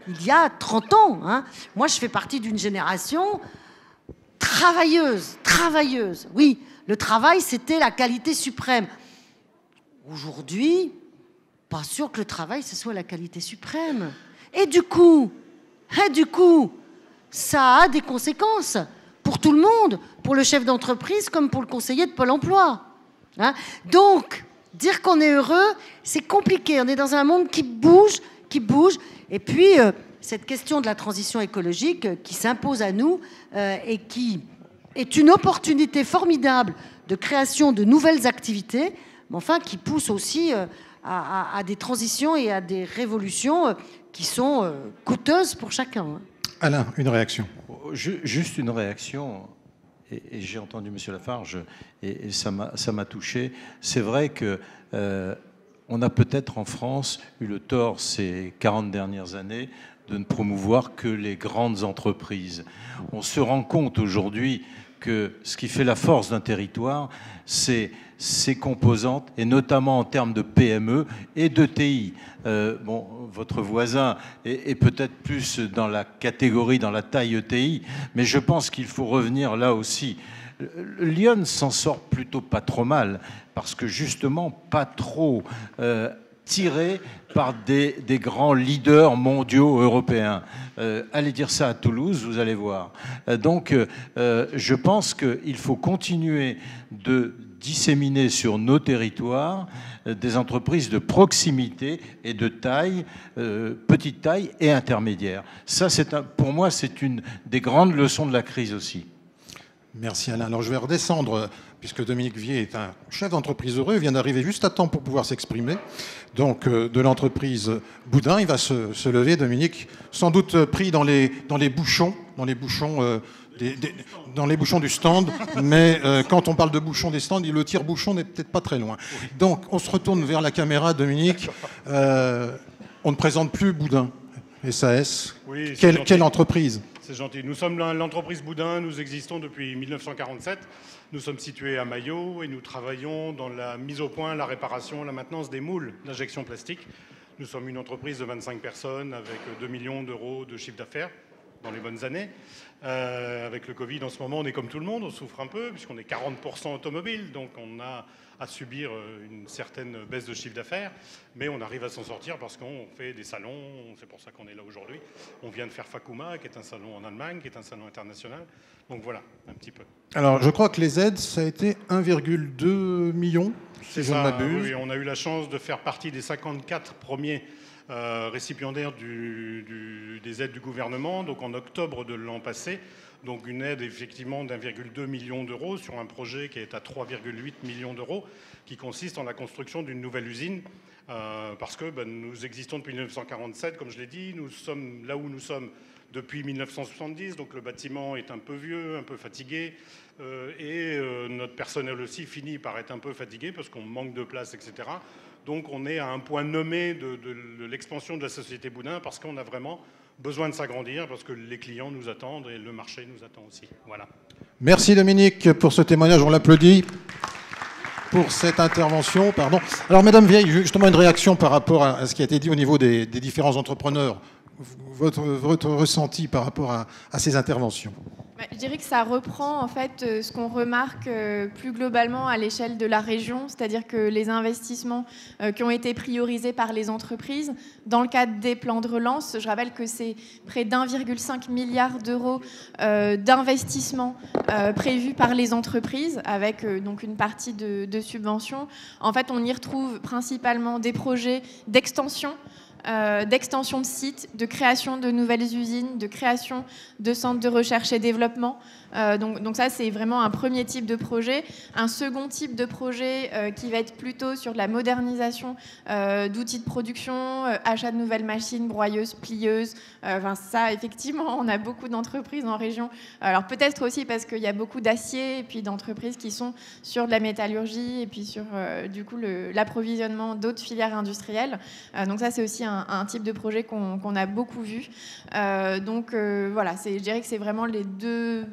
il y a 30 ans. Hein. Moi, je fais partie d'une génération travailleuse. Oui, le travail, c'était la qualité suprême. Aujourd'hui... pas sûr que le travail, ce soit la qualité suprême. Et du coup, ça a des conséquences pour tout le monde, pour le chef d'entreprise comme pour le conseiller de Pôle emploi. Hein ? Donc, dire qu'on est heureux, c'est compliqué. On est dans un monde qui bouge. Et puis, cette question de la transition écologique qui s'impose à nous et qui est une opportunité formidable de création de nouvelles activités, mais enfin qui pousse aussi... à des transitions et à des révolutions qui sont coûteuses pour chacun. Alain, une réaction. Juste une réaction, et j'ai entendu M. Lafarge, et ça m'a touché. C'est vrai qu'on a peut-être en France eu le tort ces 40 dernières années de ne promouvoir que les grandes entreprises. On se rend compte aujourd'hui que ce qui fait la force d'un territoire, c'est ses composantes, et notamment en termes de PME et d'ETI. Votre voisin est peut-être plus dans la catégorie, dans la taille ETI, mais je pense qu'il faut revenir là aussi. Lyon s'en sort plutôt pas trop mal, parce que justement, pas trop tiré par des grands leaders mondiaux européens. Allez dire ça à Toulouse, vous allez voir. Donc, je pense qu'il faut continuer de disséminer sur nos territoires des entreprises de proximité et de taille, petite taille et intermédiaire. Ça, pour moi, c'est une des grandes leçons de la crise aussi. Merci Alain. Alors je vais redescendre, puisque Dominique Vier est un chef d'entreprise heureux, il vient d'arriver juste à temps pour pouvoir s'exprimer. Donc de l'entreprise Boudin, il va se lever, Dominique, sans doute pris dans les bouchons, dans les bouchons du stand, mais quand on parle de bouchons des stands, le tire-bouchon n'est peut-être pas très loin. Donc on se retourne vers la caméra, Dominique. On ne présente plus Boudin, SAS. Oui, quelle entreprise? C'est gentil. Nous sommes l'entreprise Boudin, nous existons depuis 1947. Nous sommes situés à Maillot et nous travaillons dans la mise au point, la réparation, la maintenance des moules d'injection plastique. Nous sommes une entreprise de 25 personnes avec 2 millions d'euros de chiffre d'affaires dans les bonnes années. Avec le Covid, en ce moment, on est comme tout le monde, on souffre un peu, puisqu'on est 40% automobile, donc on a à subir une certaine baisse de chiffre d'affaires, mais on arrive à s'en sortir parce qu'on fait des salons, c'est pour ça qu'on est là aujourd'hui. On vient de faire Fakuma, qui est un salon en Allemagne, qui est un salon international, donc voilà, un petit peu. Alors, je crois que les aides, ça a été 1,2 million, si je ne m'abuse. Oui, on a eu la chance de faire partie des 54 premiers récipiendaires des aides du gouvernement, donc en octobre de l'an passé. Donc une aide effectivement d'1,2 million d'euros sur un projet qui est à 3,8 millions d'euros, qui consiste en la construction d'une nouvelle usine, parce que nous existons depuis 1947, comme je l'ai dit, nous sommes là où nous sommes depuis 1970, donc le bâtiment est un peu vieux, un peu fatigué, et notre personnel aussi finit par être un peu fatigué parce qu'on manque de place, etc. Donc on est à un point nommé de l'expansion de la société Boudin parce qu'on a vraiment besoin de s'agrandir, parce que les clients nous attendent et le marché nous attend aussi. Voilà. Merci Dominique pour ce témoignage, on l'applaudit pour cette intervention. Pardon. Alors Madame Vieille, justement une réaction par rapport à ce qui a été dit au niveau des différents entrepreneurs. Votre ressenti par rapport à ces interventions? Je dirais que ça reprend en fait ce qu'on remarque plus globalement à l'échelle de la région, c'est-à-dire que les investissements qui ont été priorisés par les entreprises dans le cadre des plans de relance, je rappelle que c'est près d'1,5 milliard d'euros d'investissements prévus par les entreprises avec donc une partie de subventions. En fait, on y retrouve principalement des projets d'extension de sites, de création de nouvelles usines, de création de centres de recherche et développement. Donc ça, c'est vraiment un premier type de projet. Un second type de projet qui va être plutôt sur la modernisation d'outils de production, achat de nouvelles machines, broyeuses, plieuses. Enfin, ça, effectivement, on a beaucoup d'entreprises en région. Alors peut-être aussi parce qu'il y a beaucoup d'acier et puis d'entreprises qui sont sur de la métallurgie et puis sur du coup l'approvisionnement d'autres filières industrielles. Donc ça, c'est aussi un type de projet qu'on a beaucoup vu. Donc voilà, je dirais que c'est vraiment les deux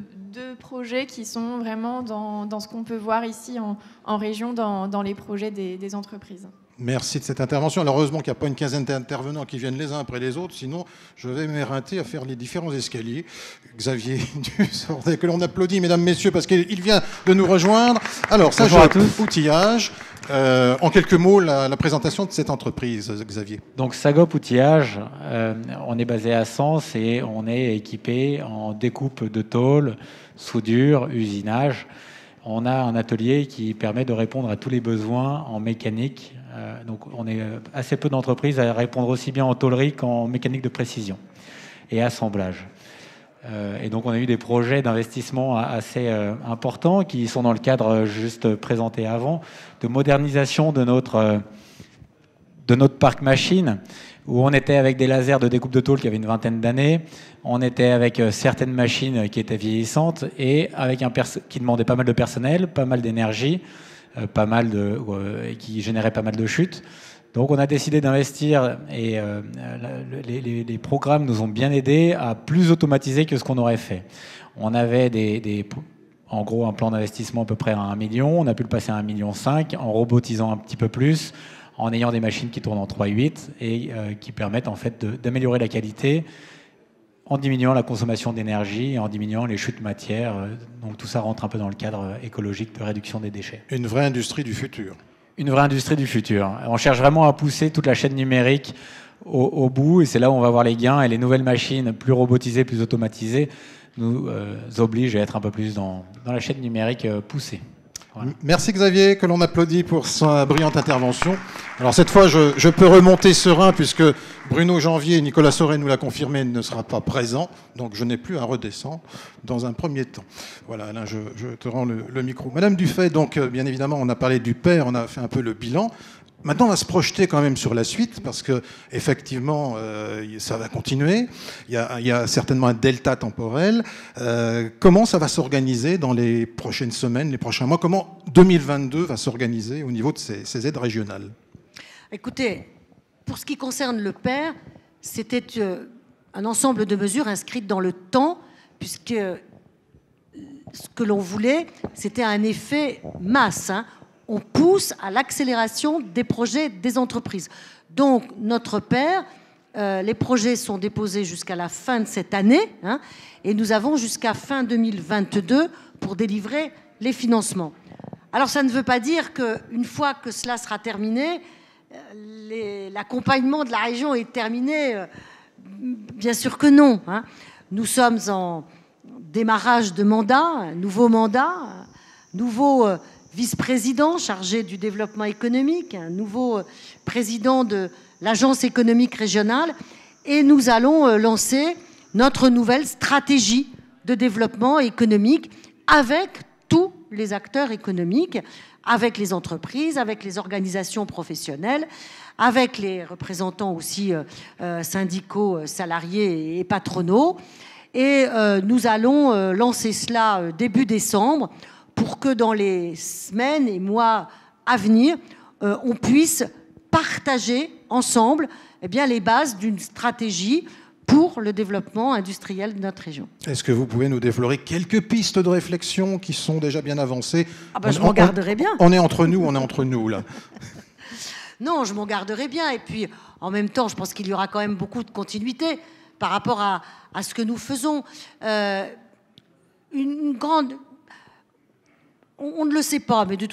projets qui sont vraiment dans ce qu'on peut voir ici en région, dans les projets des entreprises. Merci de cette intervention. Alors heureusement qu'il n'y a pas une quinzaine d'intervenants qui viennent les uns après les autres, sinon je vais m'éreinter à faire les différents escaliers. Xavier Dusordet, que l'on applaudit, mesdames, messieurs, parce qu'il vient de nous rejoindre. Alors, Sagop Outillage, en quelques mots, la présentation de cette entreprise, Xavier. Donc Sagop Outillage, on est basé à Sens et on est équipé en découpe de tôle, soudure, usinage. On a un atelier qui permet de répondre à tous les besoins en mécanique. Donc on est assez peu d'entreprises à répondre aussi bien en tôlerie qu'en mécanique de précision et assemblage. Et donc on a eu des projets d'investissement assez importants qui sont dans le cadre juste présenté avant, de modernisation de notre parc machine, où on était avec des lasers de découpe de tôle qui avaient une vingtaine d'années, on était avec certaines machines qui étaient vieillissantes et avec qui demandait pas mal de personnel, pas mal d'énergie, qui générait pas mal de chutes. Donc on a décidé d'investir et les programmes nous ont bien aidés à plus automatiser que ce qu'on aurait fait. On avait en gros un plan d'investissement à peu près à 1 million, on a pu le passer à 1,5 million en robotisant un petit peu plus, en ayant des machines qui tournent en 3.8 et qui permettent en fait d'améliorer la qualité en diminuant la consommation d'énergie et en diminuant les chutes matières. Donc tout ça rentre un peu dans le cadre écologique de réduction des déchets. Une vraie industrie du futur. Une vraie industrie du futur. On cherche vraiment à pousser toute la chaîne numérique au bout, et c'est là où on va voir les gains, et les nouvelles machines plus robotisées, plus automatisées nous obligent à être un peu plus dans la chaîne numérique poussée. Voilà. Merci Xavier, que l'on applaudit pour sa brillante intervention. Alors cette fois, je peux remonter serein puisque Bruno Janvier et Nicolas Sauret nous l'a confirmé, ne sera pas présent. Donc je n'ai plus à redescendre dans un premier temps. Voilà, Alain, je te rends le micro. Madame Dufay, donc bien évidemment, on a parlé du père, on a fait un peu le bilan. Maintenant, on va se projeter quand même sur la suite parce que effectivement, ça va continuer. Il y a certainement un delta temporel. Comment ça va s'organiser dans les prochaines semaines, les prochains mois? Comment 2022 va s'organiser au niveau de ces aides régionales? Écoutez, pour ce qui concerne le PER, c'était un ensemble de mesures inscrites dans le temps, puisque ce que l'on voulait, c'était un effet masse. On pousse à l'accélération des projets des entreprises. Donc, notre PER, les projets sont déposés jusqu'à la fin de cette année, et nous avons jusqu'à fin 2022 pour délivrer les financements. Alors, ça ne veut pas dire qu'une fois que cela sera terminé, l'accompagnement de la région est terminé. Bien sûr que non. Nous sommes en démarrage de mandat, un nouveau vice-président chargé du développement économique, un nouveau président de l'agence économique régionale, et nous allons lancer notre nouvelle stratégie de développement économique avec tous les acteurs économiques, avec les entreprises, avec les organisations professionnelles, avec les représentants aussi syndicaux, salariés et patronaux. Et nous allons lancer cela début décembre, pour que dans les semaines et mois à venir, on puisse partager ensemble les bases d'une stratégie pour le développement industriel de notre région. Est-ce que vous pouvez nous déflorer quelques pistes de réflexion qui sont déjà bien avancées? Je m'en garderai bien. On est entre nous là. Non, je m'en garderai bien. Et puis, en même temps, je pense qu'il y aura quand même beaucoup de continuité par rapport à ce que nous faisons. On ne le sait pas, mais de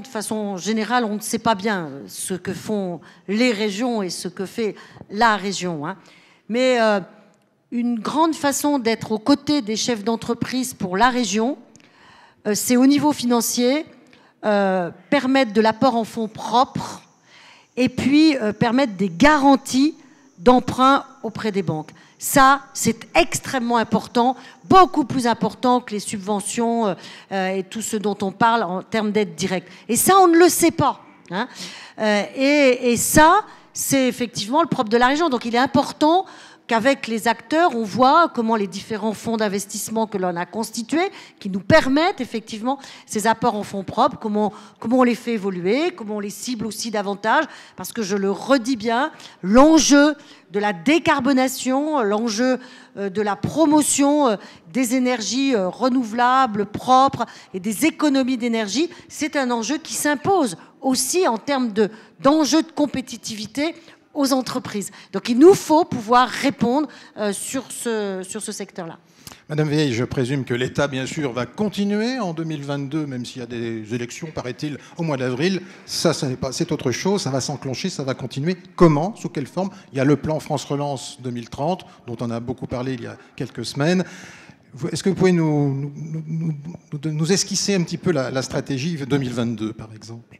façon générale, on ne sait pas bien ce que font les régions et ce que fait la région. Mais une grande façon d'être aux côtés des chefs d'entreprise pour la région, c'est au niveau financier, permettre de l'apport en fonds propres et puis permettre des garanties d'emprunt auprès des banques. Ça, c'est extrêmement important, beaucoup plus important que les subventions et tout ce dont on parle en termes d'aide directe. Et ça, on ne le sait pas. Et ça, c'est effectivement le propre de la région. Donc, il est important qu'avec les acteurs, on voit comment les différents fonds d'investissement que l'on a constitués, qui nous permettent effectivement ces apports en fonds propres, comment on les fait évoluer, comment on les cible aussi davantage, parce que je le redis bien, l'enjeu de la décarbonation, l'enjeu de la promotion des énergies renouvelables, propres et des économies d'énergie, c'est un enjeu qui s'impose aussi en termes d'enjeux de compétitivité aux entreprises. Donc il nous faut pouvoir répondre sur ce secteur-là. Madame Veil, je présume que l'État, bien sûr, va continuer en 2022, même s'il y a des élections, paraît-il, au mois d'avril. Ça, c'est autre chose, ça va s'enclencher, ça va continuer. Comment? Sous quelle forme? Il y a le plan France Relance 2030, dont on a beaucoup parlé il y a quelques semaines. Est-ce que vous pouvez nous esquisser un petit peu la stratégie 2022, par exemple?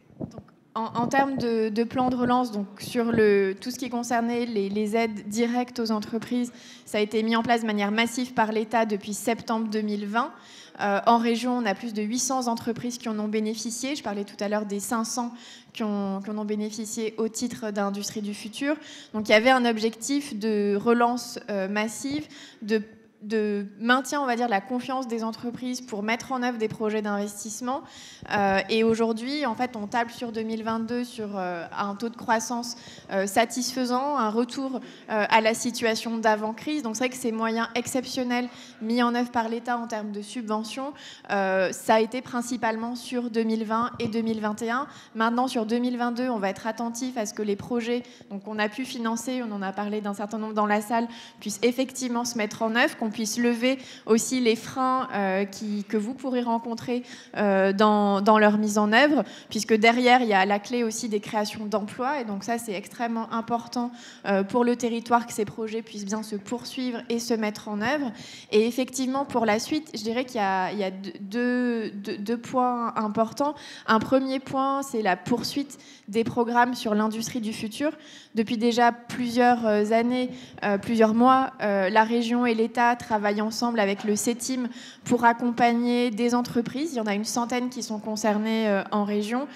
En termes de plan de relance, donc sur tout ce qui concernait les aides directes aux entreprises, ça a été mis en place de manière massive par l'État depuis septembre 2020. En région, on a plus de 800 entreprises qui en ont bénéficié. Je parlais tout à l'heure des 500 qui en ont bénéficié au titre d'Industrie du futur. Donc il y avait un objectif de relance massive, de maintien, on va dire, la confiance des entreprises pour mettre en œuvre des projets d'investissement. Et aujourd'hui, en fait, on table sur 2022 sur un taux de croissance satisfaisant, un retour à la situation d'avant-crise. Donc c'est vrai que ces moyens exceptionnels mis en œuvre par l'État en termes de subventions, ça a été principalement sur 2020 et 2021. Maintenant, sur 2022, on va être attentif à ce que les projets qu'on a pu financer, on en a parlé d'un certain nombre dans la salle, puissent effectivement se mettre en œuvre, qu'on puisse lever aussi les freins que vous pourrez rencontrer dans leur mise en œuvre, puisque derrière, il y a la clé aussi des créations d'emplois. Et donc ça, c'est extrêmement important pour le territoire que ces projets puissent bien se poursuivre et se mettre en œuvre. Et effectivement, pour la suite, je dirais qu'il y a deux points importants. Un premier point, c'est la poursuite des programmes sur l'industrie du futur. Depuis déjà plusieurs années, plusieurs mois, la région et l'État travaillent ensemble avec le CETIM pour accompagner des entreprises. Il y en a une centaine qui sont concernées en région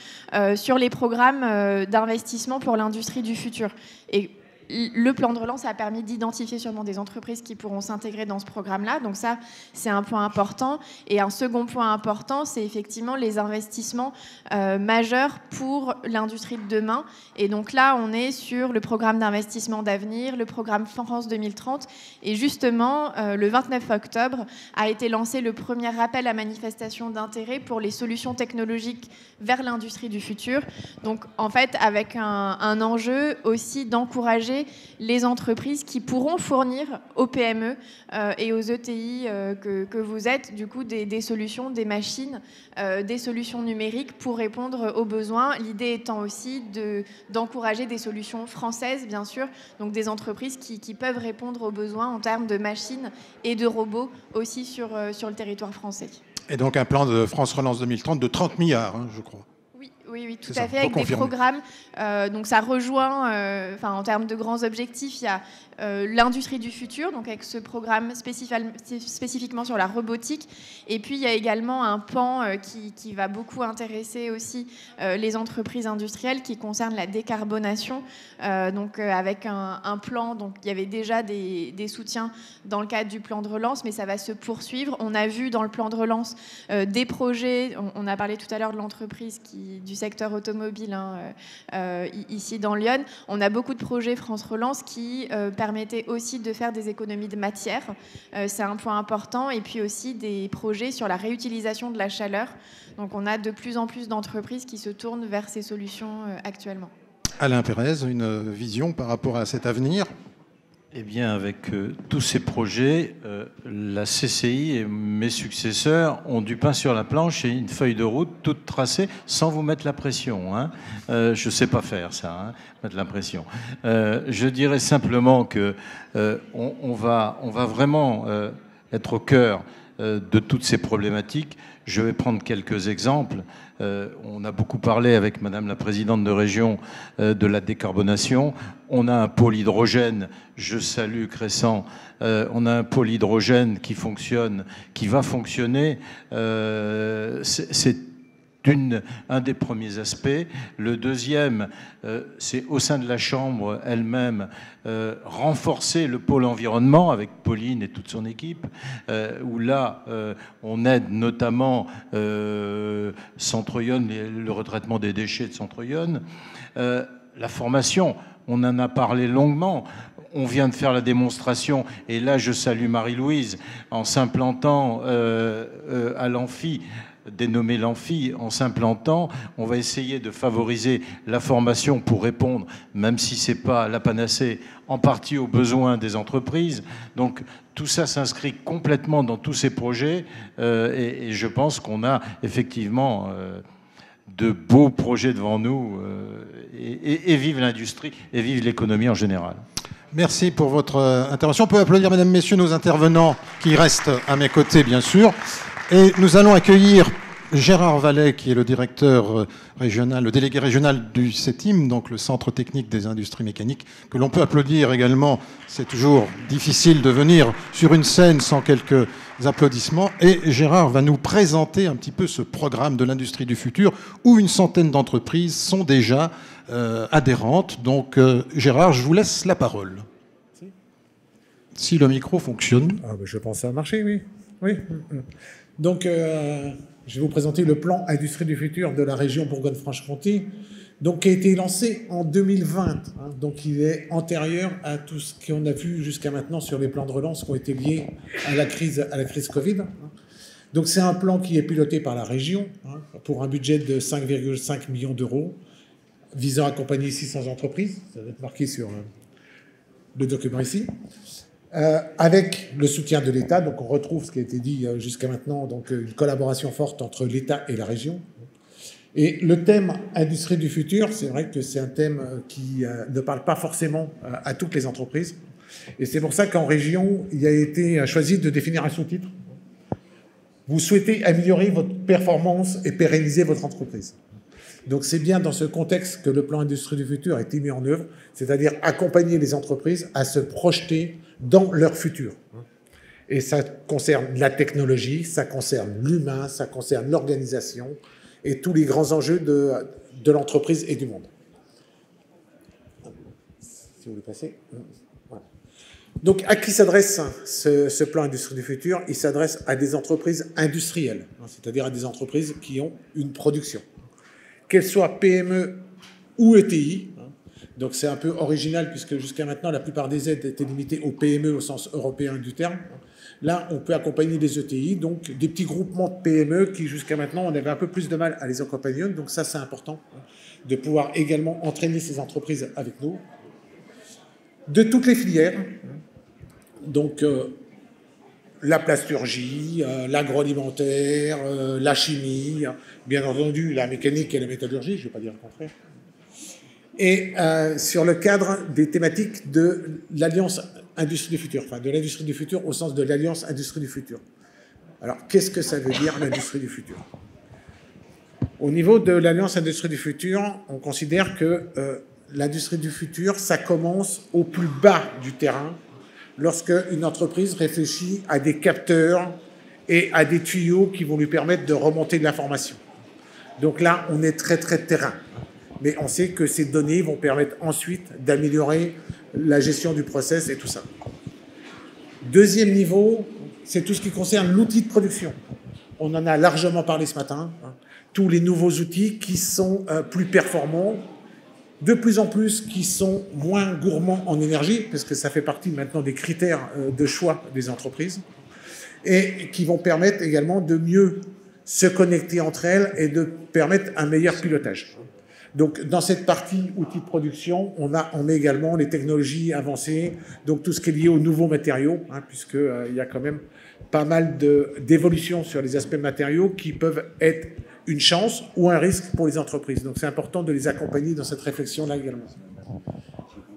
sur les programmes d'investissement pour l'industrie du futur. Et le plan de relance a permis d'identifier sûrement des entreprises qui pourront s'intégrer dans ce programme-là. Donc ça, c'est un point important. Et un second point important, c'est effectivement les investissements majeurs pour l'industrie de demain. Et donc là, on est sur le programme d'investissement d'avenir, le programme France 2030. Et justement, le 29 octobre a été lancé le premier appel à manifestation d'intérêt pour les solutions technologiques vers l'industrie du futur. Donc en fait, avec un enjeu aussi d'encourager les entreprises qui pourront fournir aux PME et aux ETI que vous êtes, du coup, des solutions, des machines, des solutions numériques pour répondre aux besoins. L'idée étant aussi d'encourager des solutions françaises, bien sûr, donc des entreprises qui peuvent répondre aux besoins en termes de machines et de robots aussi sur le territoire français. Et donc un plan de France Relance 2030 de 30 milliards, je crois. Oui, tout à fait, avec des programmes. Donc ça rejoint, en termes de grands objectifs, il y a l'industrie du futur, donc avec ce programme spécifiquement sur la robotique. Et puis il y a également un pan qui va beaucoup intéresser aussi les entreprises industrielles, qui concerne la décarbonation. Avec un plan, donc il y avait déjà des soutiens dans le cadre du plan de relance, mais ça va se poursuivre. On a vu dans le plan de relance des projets, on a parlé tout à l'heure de l'entreprise du secteur automobile ici dans Lyon. On a beaucoup de projets France Relance qui permettaient aussi de faire des économies de matière. C'est un point important. Et puis aussi des projets sur la réutilisation de la chaleur. Donc on a de plus en plus d'entreprises qui se tournent vers ces solutions actuellement. Alain Pérez, une vision par rapport à cet avenir ? Eh bien, avec tous ces projets, la CCI et mes successeurs ont du pain sur la planche et une feuille de route toute tracée sans vous mettre la pression. Je ne sais pas faire ça, mettre la pression. Je dirais simplement que on va vraiment être au cœur de toutes ces problématiques. Je vais prendre quelques exemples. On a beaucoup parlé avec Madame la Présidente de région de la décarbonation. On a un pôle hydrogène, je salue Crescent, on a un pôle hydrogène qui fonctionne, qui va fonctionner. C'est un des premiers aspects. Le deuxième, c'est au sein de la Chambre elle-même, renforcer le pôle environnement avec Pauline et toute son équipe, où là, on aide notamment Centre-Yonne, le retraitement des déchets de Centre-Yonne. La formation, on en a parlé longuement. On vient de faire la démonstration, et là, je salue Marie-Louise, en s'implantant à l'Amphi, dénommé l'Amphi, en s'implantant, on va essayer de favoriser la formation pour répondre, même si ce n'est pas la panacée, en partie aux besoins des entreprises. Donc tout ça s'inscrit complètement dans tous ces projets et je pense qu'on a effectivement de beaux projets devant nous et vive l'industrie et vive l'économie en général. Merci pour votre intervention. On peut applaudir, mesdames, messieurs, nos intervenants qui restent à mes côtés, bien sûr. Et nous allons accueillir Gérard Vallet, qui est le directeur régional, le délégué régional du CETIM, donc le Centre technique des industries mécaniques, que l'on peut applaudir également. C'est toujours difficile de venir sur une scène sans quelques applaudissements. Et Gérard va nous présenter un petit peu ce programme de l'industrie du futur, où une centaine d'entreprises sont déjà adhérentes. Donc Gérard, je vous laisse la parole. Si le micro fonctionne. Je pense que ça a marché, oui. Oui. Donc, je vais vous présenter le plan Industrie du futur de la région Bourgogne-Franche-Comté, donc qui a été lancé en 2020. Donc, il est antérieur à tout ce qu'on a vu jusqu'à maintenant sur les plans de relance qui ont été liés à la crise Covid. Donc, c'est un plan qui est piloté par la région pour un budget de 5,5 millions d'euros, visant à accompagner 600 entreprises. Ça va être marqué sur le document ici. avec le soutien de l'État. Donc on retrouve ce qui a été dit jusqu'à maintenant, donc une collaboration forte entre l'État et la région. Et le thème industrie du futur, c'est vrai que c'est un thème qui ne parle pas forcément à toutes les entreprises. Et c'est pour ça qu'en région, il a été choisi de définir un sous-titre. Vous souhaitez améliorer votre performance et pérenniser votre entreprise. Donc c'est bien dans ce contexte que le plan industrie du futur a été mis en œuvre, c'est-à-dire accompagner les entreprises à se projeter dans leur futur. Et ça concerne la technologie, ça concerne l'humain, ça concerne l'organisation et tous les grands enjeux de l'entreprise et du monde. Si vous voulez passer. Voilà. Donc, à qui s'adresse ce plan industrie du futur? Il s'adresse à des entreprises industrielles, c'est-à-dire à des entreprises qui ont une production. Qu'elles soient PME ou ETI. Donc, c'est un peu original puisque jusqu'à maintenant, la plupart des aides étaient limitées aux PME au sens européen du terme. Là, on peut accompagner des ETI, donc des petits groupements de PME qui, jusqu'à maintenant, on avait un peu plus de mal à les accompagner. Donc ça, c'est important de pouvoir également entraîner ces entreprises avec nous. De toutes les filières, donc la plasturgie, l'agroalimentaire, la chimie, bien entendu la mécanique et la métallurgie, je ne vais pas dire le contraire. Et sur le cadre des thématiques de l'Alliance Industrie du Futur, enfin de l'industrie du futur au sens de l'Alliance Industrie du Futur. Alors, qu'est-ce que ça veut dire l'industrie du futur? Au niveau de l'Alliance Industrie du Futur, on considère que l'industrie du futur, ça commence au plus bas du terrain, lorsque une entreprise réfléchit à des capteurs et à des tuyaux qui vont lui permettre de remonter de l'information. Donc là, on est très très terrain. Mais on sait que ces données vont permettre ensuite d'améliorer la gestion du process et tout ça. Deuxième niveau, c'est tout ce qui concerne l'outil de production. On en a largement parlé ce matin. Tous les nouveaux outils qui sont plus performants, de plus en plus qui sont moins gourmands en énergie, parce que ça fait partie maintenant des critères de choix des entreprises, et qui vont permettre également de mieux se connecter entre elles et de permettre un meilleur pilotage. Donc, dans cette partie outils de production, on met également les technologies avancées, donc tout ce qui est lié aux nouveaux matériaux, puisqu'il y a quand même pas mal d'évolutions sur les aspects matériaux qui peuvent être une chance ou un risque pour les entreprises. Donc, c'est important de les accompagner dans cette réflexion-là également.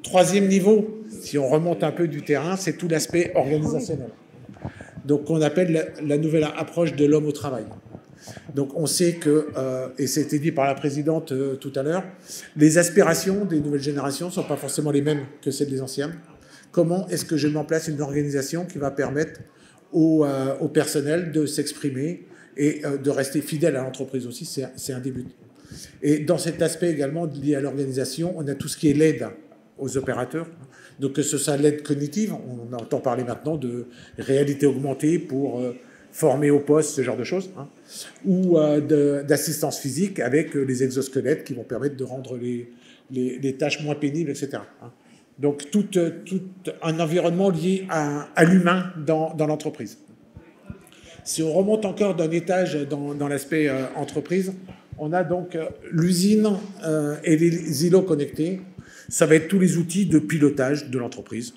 Troisième niveau, si on remonte un peu du terrain, c'est tout l'aspect organisationnel. Donc, on appelle la nouvelle approche de l'homme au travail. Donc on sait que, et c'était dit par la présidente tout à l'heure, les aspirations des nouvelles générations ne sont pas forcément les mêmes que celles des anciennes. Comment est-ce que je mets en place une organisation qui va permettre au personnel de s'exprimer et de rester fidèle à l'entreprise aussi, c'est un début. Et dans cet aspect également lié à l'organisation, on a tout ce qui est l'aide aux opérateurs. Donc que ce soit l'aide cognitive, on entend parler maintenant de réalité augmentée pour former au poste, ce genre de choses, ou d'assistance physique avec les exosquelettes qui vont permettre de rendre les tâches moins pénibles, etc. Donc tout un environnement lié à l'humain dans l'entreprise. Si on remonte encore d'un étage dans l'aspect entreprise, on a donc l'usine et les îlots connectés. Ça va être tous les outils de pilotage de l'entreprise.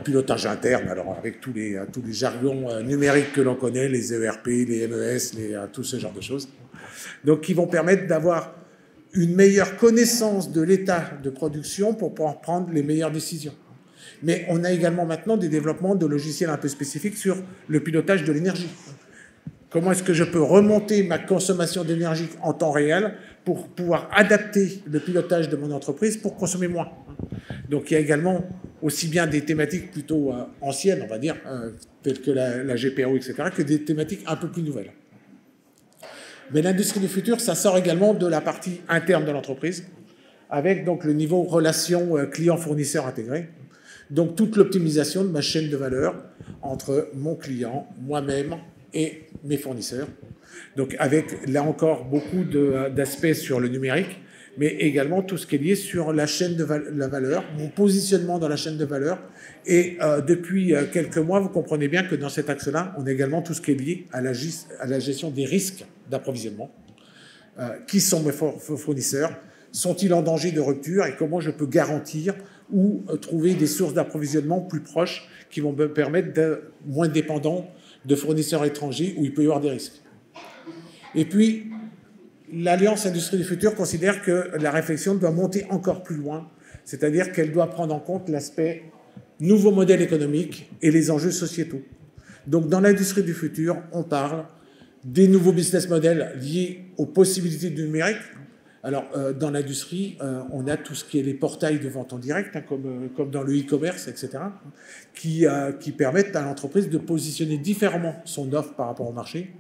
Pilotage interne, alors avec tous les jargons numériques que l'on connaît, les ERP, les MES, tout ce genre de choses. Donc, qui vont permettre d'avoir une meilleure connaissance de l'état de production pour pouvoir prendre les meilleures décisions. Mais on a également maintenant des développements de logiciels un peu spécifiques sur le pilotage de l'énergie. Comment est-ce que je peux remonter ma consommation d'énergie en temps réel pour pouvoir adapter le pilotage de mon entreprise pour consommer moins. Donc il y a également aussi bien des thématiques plutôt anciennes, on va dire, telles que la GPO, etc., que des thématiques un peu plus nouvelles. Mais l'industrie du futur, ça sort également de la partie interne de l'entreprise, avec donc le niveau relation client-fournisseur intégré. Donc toute l'optimisation de ma chaîne de valeur entre mon client, moi-même et mes fournisseurs. Donc avec, là encore, beaucoup d'aspects sur le numérique, mais également tout ce qui est lié sur la chaîne de la valeur, mon positionnement dans la chaîne de valeur. Et depuis quelques mois, vous comprenez bien que dans cet axe-là, on a également tout ce qui est lié à la gestion des risques d'approvisionnement. Qui sont mes fournisseurs? Sont-ils en danger de rupture? Et comment je peux garantir ou trouver des sources d'approvisionnement plus proches qui vont me permettre d'être moins dépendant de fournisseurs étrangers où il peut y avoir des risques. Et puis, l'Alliance Industrie du Futur considère que la réflexion doit monter encore plus loin, c'est-à-dire qu'elle doit prendre en compte l'aspect nouveau modèle économique et les enjeux sociétaux. Donc, dans l'industrie du futur, on parle des nouveaux business models liés aux possibilités du numérique. Alors, dans l'industrie, on a tout ce qui est les portails de vente en direct, hein, comme dans le e-commerce, etc., qui permettent à l'entreprise de positionner différemment son offre par rapport au marché.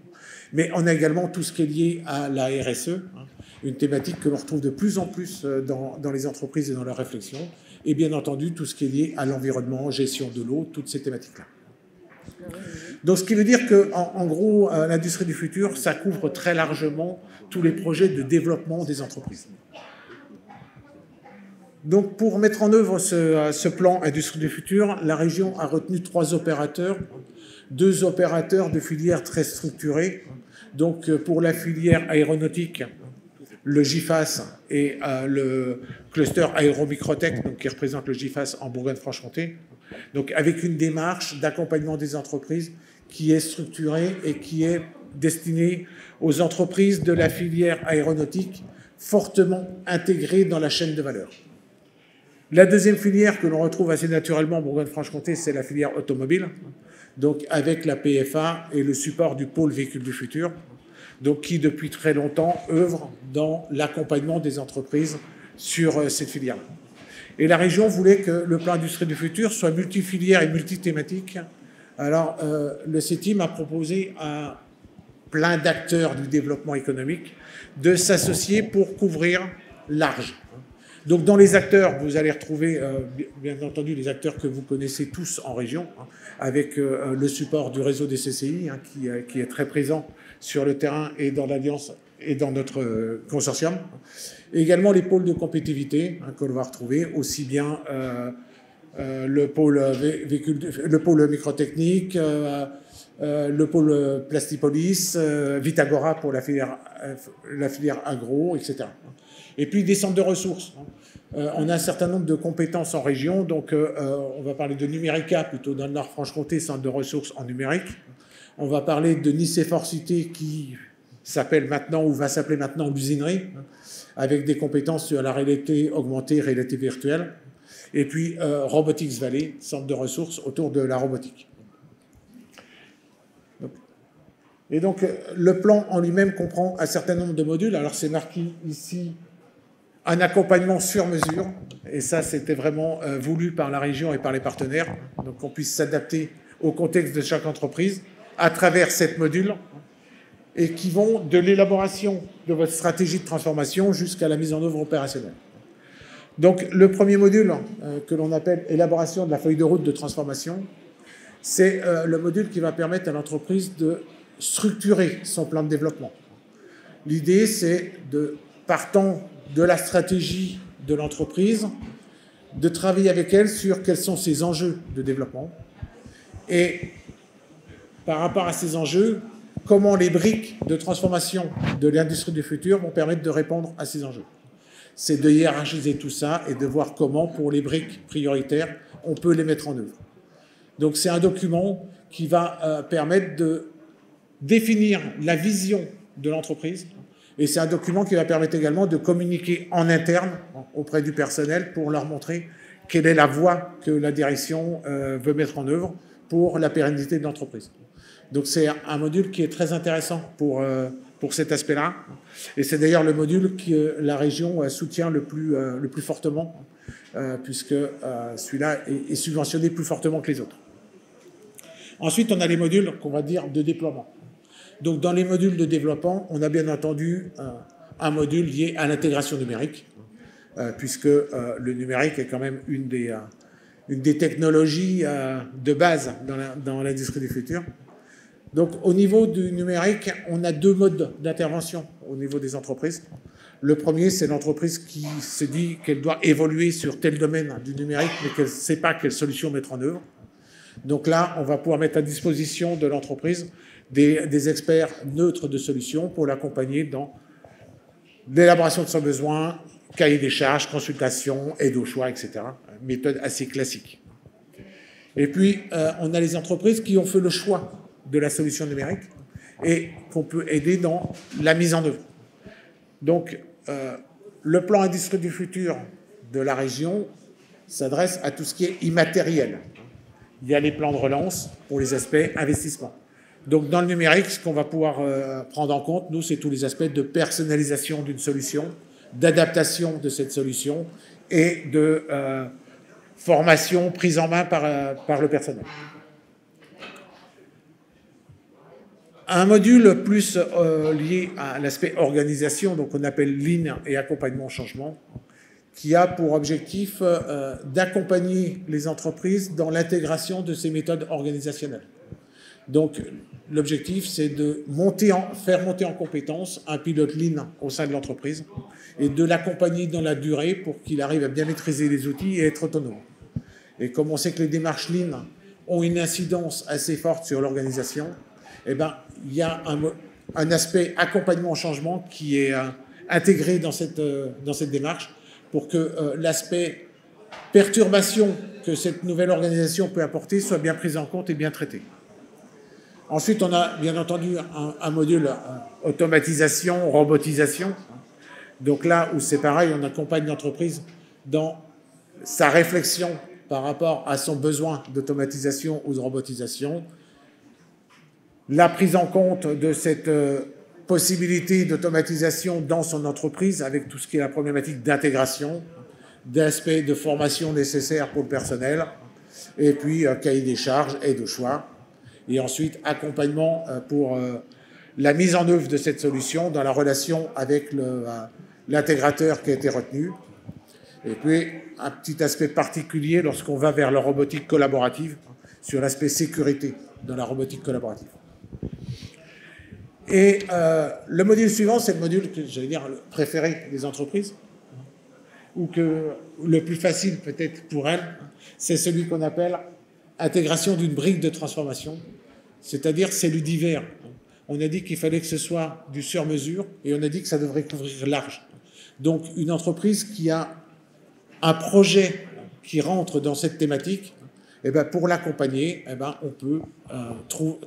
Mais on a également tout ce qui est lié à la RSE, hein, une thématique que l'on retrouve de plus en plus dans les entreprises et dans leurs réflexions. Et bien entendu, tout ce qui est lié à l'environnement, gestion de l'eau, toutes ces thématiques-là. Donc, ce qui veut dire qu'en gros, l'industrie du futur, ça couvre très largement tous les projets de développement des entreprises. Donc, pour mettre en œuvre ce plan industrie du futur, la région a retenu 3 opérateurs, 2 opérateurs de filières très structurées. Donc, pour la filière aéronautique, le GIFAS et le cluster aéromicrotech, donc qui représente le GIFAS en Bourgogne-Franche-Comté. Donc, avec une démarche d'accompagnement des entreprises qui est structurée et qui est destinée aux entreprises de la filière aéronautique fortement intégrées dans la chaîne de valeur. La deuxième filière que l'on retrouve assez naturellement en Bourgogne-Franche-Comté, c'est la filière automobile, donc avec la PFA et le support du pôle véhicule du futur, donc qui depuis très longtemps œuvre dans l'accompagnement des entreprises sur cette filière. Et la région voulait que le plan industrie du futur soit multifilière et multithématique. Alors, le CETIM a proposé à plein d'acteurs du développement économique de s'associer pour couvrir large. Donc, dans les acteurs, vous allez retrouver, bien entendu, les acteurs que vous connaissez tous en région, hein, avec le support du réseau des CCI, hein, qui est très présent sur le terrain et dans l'Alliance et dans notre consortium. Et également les pôles de compétitivité, hein, que l'on va retrouver, aussi bien le pôle microtechnique, le pôle Plastipolis, Vitagora pour la filière agro, etc. Et puis des centres de ressources. On a un certain nombre de compétences en région, donc on va parler de Numérica, plutôt dans le Nord-Franche-Comté, centre de ressources en numérique. On va parler de Nicéforcité, qui s'appelle maintenant, ou va s'appeler maintenant, l'usinerie, avec des compétences sur la réalité augmentée, réalité virtuelle. Et puis Robotics Valley, centre de ressources autour de la robotique. Et donc, le plan en lui-même comprend un certain nombre de modules. Alors, c'est marqué ici un accompagnement sur mesure. Et ça, c'était vraiment voulu par la région et par les partenaires. Donc, qu'on puisse s'adapter au contexte de chaque entreprise à travers 7 modules et qui vont de l'élaboration de votre stratégie de transformation jusqu'à la mise en œuvre opérationnelle. Donc, le premier module que l'on appelle élaboration de la feuille de route de transformation, c'est le module qui va permettre à l'entreprise de structurer son plan de développement. L'idée, c'est partant de la stratégie de l'entreprise, de travailler avec elle sur quels sont ses enjeux de développement et par rapport à ces enjeux, comment les briques de transformation de l'industrie du futur vont permettre de répondre à ces enjeux. C'est de hiérarchiser tout ça et de voir comment, pour les briques prioritaires, on peut les mettre en œuvre. Donc c'est un document qui va permettre de définir la vision de l'entreprise et c'est un document qui va permettre également de communiquer en interne auprès du personnel pour leur montrer quelle est la voie que la direction veut mettre en œuvre pour la pérennité de l'entreprise. Donc c'est un module qui est très intéressant pour cet aspect-là. Et c'est d'ailleurs le module que la région soutient le plus fortement, puisque celui-là est subventionné plus fortement que les autres. Ensuite, on a les modules qu'on va dire de déploiement. Donc dans les modules de développement, on a bien entendu un module lié à l'intégration numérique, puisque le numérique est quand même une des technologies de base dans l'industrie du futur. Donc, au niveau du numérique, on a 2 modes d'intervention au niveau des entreprises. Le premier, c'est l'entreprise qui se dit qu'elle doit évoluer sur tel domaine du numérique, mais qu'elle ne sait pas quelle solution mettre en œuvre. Donc là, on va pouvoir mettre à disposition de l'entreprise des experts neutres de solutions pour l'accompagner dans l'élaboration de son besoin, cahier des charges, consultation, aide au choix, etc. Une méthode assez classique. Et puis, on a les entreprises qui ont fait le choix de la solution numérique et qu'on peut aider dans la mise en œuvre. Donc, le plan Industrie du futur de la région s'adresse à tout ce qui est immatériel. Il y a les plans de relance pour les aspects investissement. Donc, dans le numérique, ce qu'on va pouvoir prendre en compte, nous, c'est tous les aspects de personnalisation d'une solution, d'adaptation de cette solution et de formation, prise en main par le personnel. Un module plus lié à l'aspect organisation, donc on appelle Lean et accompagnement au changement, qui a pour objectif d'accompagner les entreprises dans l'intégration de ces méthodes organisationnelles. Donc l'objectif, c'est de faire monter en compétence un pilote Lean au sein de l'entreprise et de l'accompagner dans la durée pour qu'il arrive à bien maîtriser les outils et être autonome. Et comme on sait que les démarches Lean ont une incidence assez forte sur l'organisation, eh ben, il y a un aspect accompagnement au changement qui est intégré dans cette démarche pour que l'aspect perturbation que cette nouvelle organisation peut apporter soit bien pris en compte et bien traité. Ensuite, on a bien entendu un module automatisation, robotisation. Donc là où c'est pareil, on accompagne l'entreprise dans sa réflexion par rapport à son besoin d'automatisation ou de robotisation, la prise en compte de cette possibilité d'automatisation dans son entreprise avec tout ce qui est la problématique d'intégration, d'aspects de formation nécessaires pour le personnel, et puis cahier des charges, aide au choix, et ensuite accompagnement pour la mise en œuvre de cette solution dans la relation avec l'intégrateur qui a été retenu, et puis un petit aspect particulier lorsqu'on va vers la robotique collaborative, sur l'aspect sécurité dans la robotique collaborative. Et le module suivant, c'est le module que j'allais dire le préféré des entreprises, ou que le plus facile peut-être pour elles, c'est celui qu'on appelle intégration d'une brique de transformation, c'est-à-dire c'est du divers. On a dit qu'il fallait que ce soit du sur-mesure et on a dit que ça devrait couvrir large. Donc une entreprise qui a un projet qui rentre dans cette thématique, eh ben, pour l'accompagner, eh ben, on peut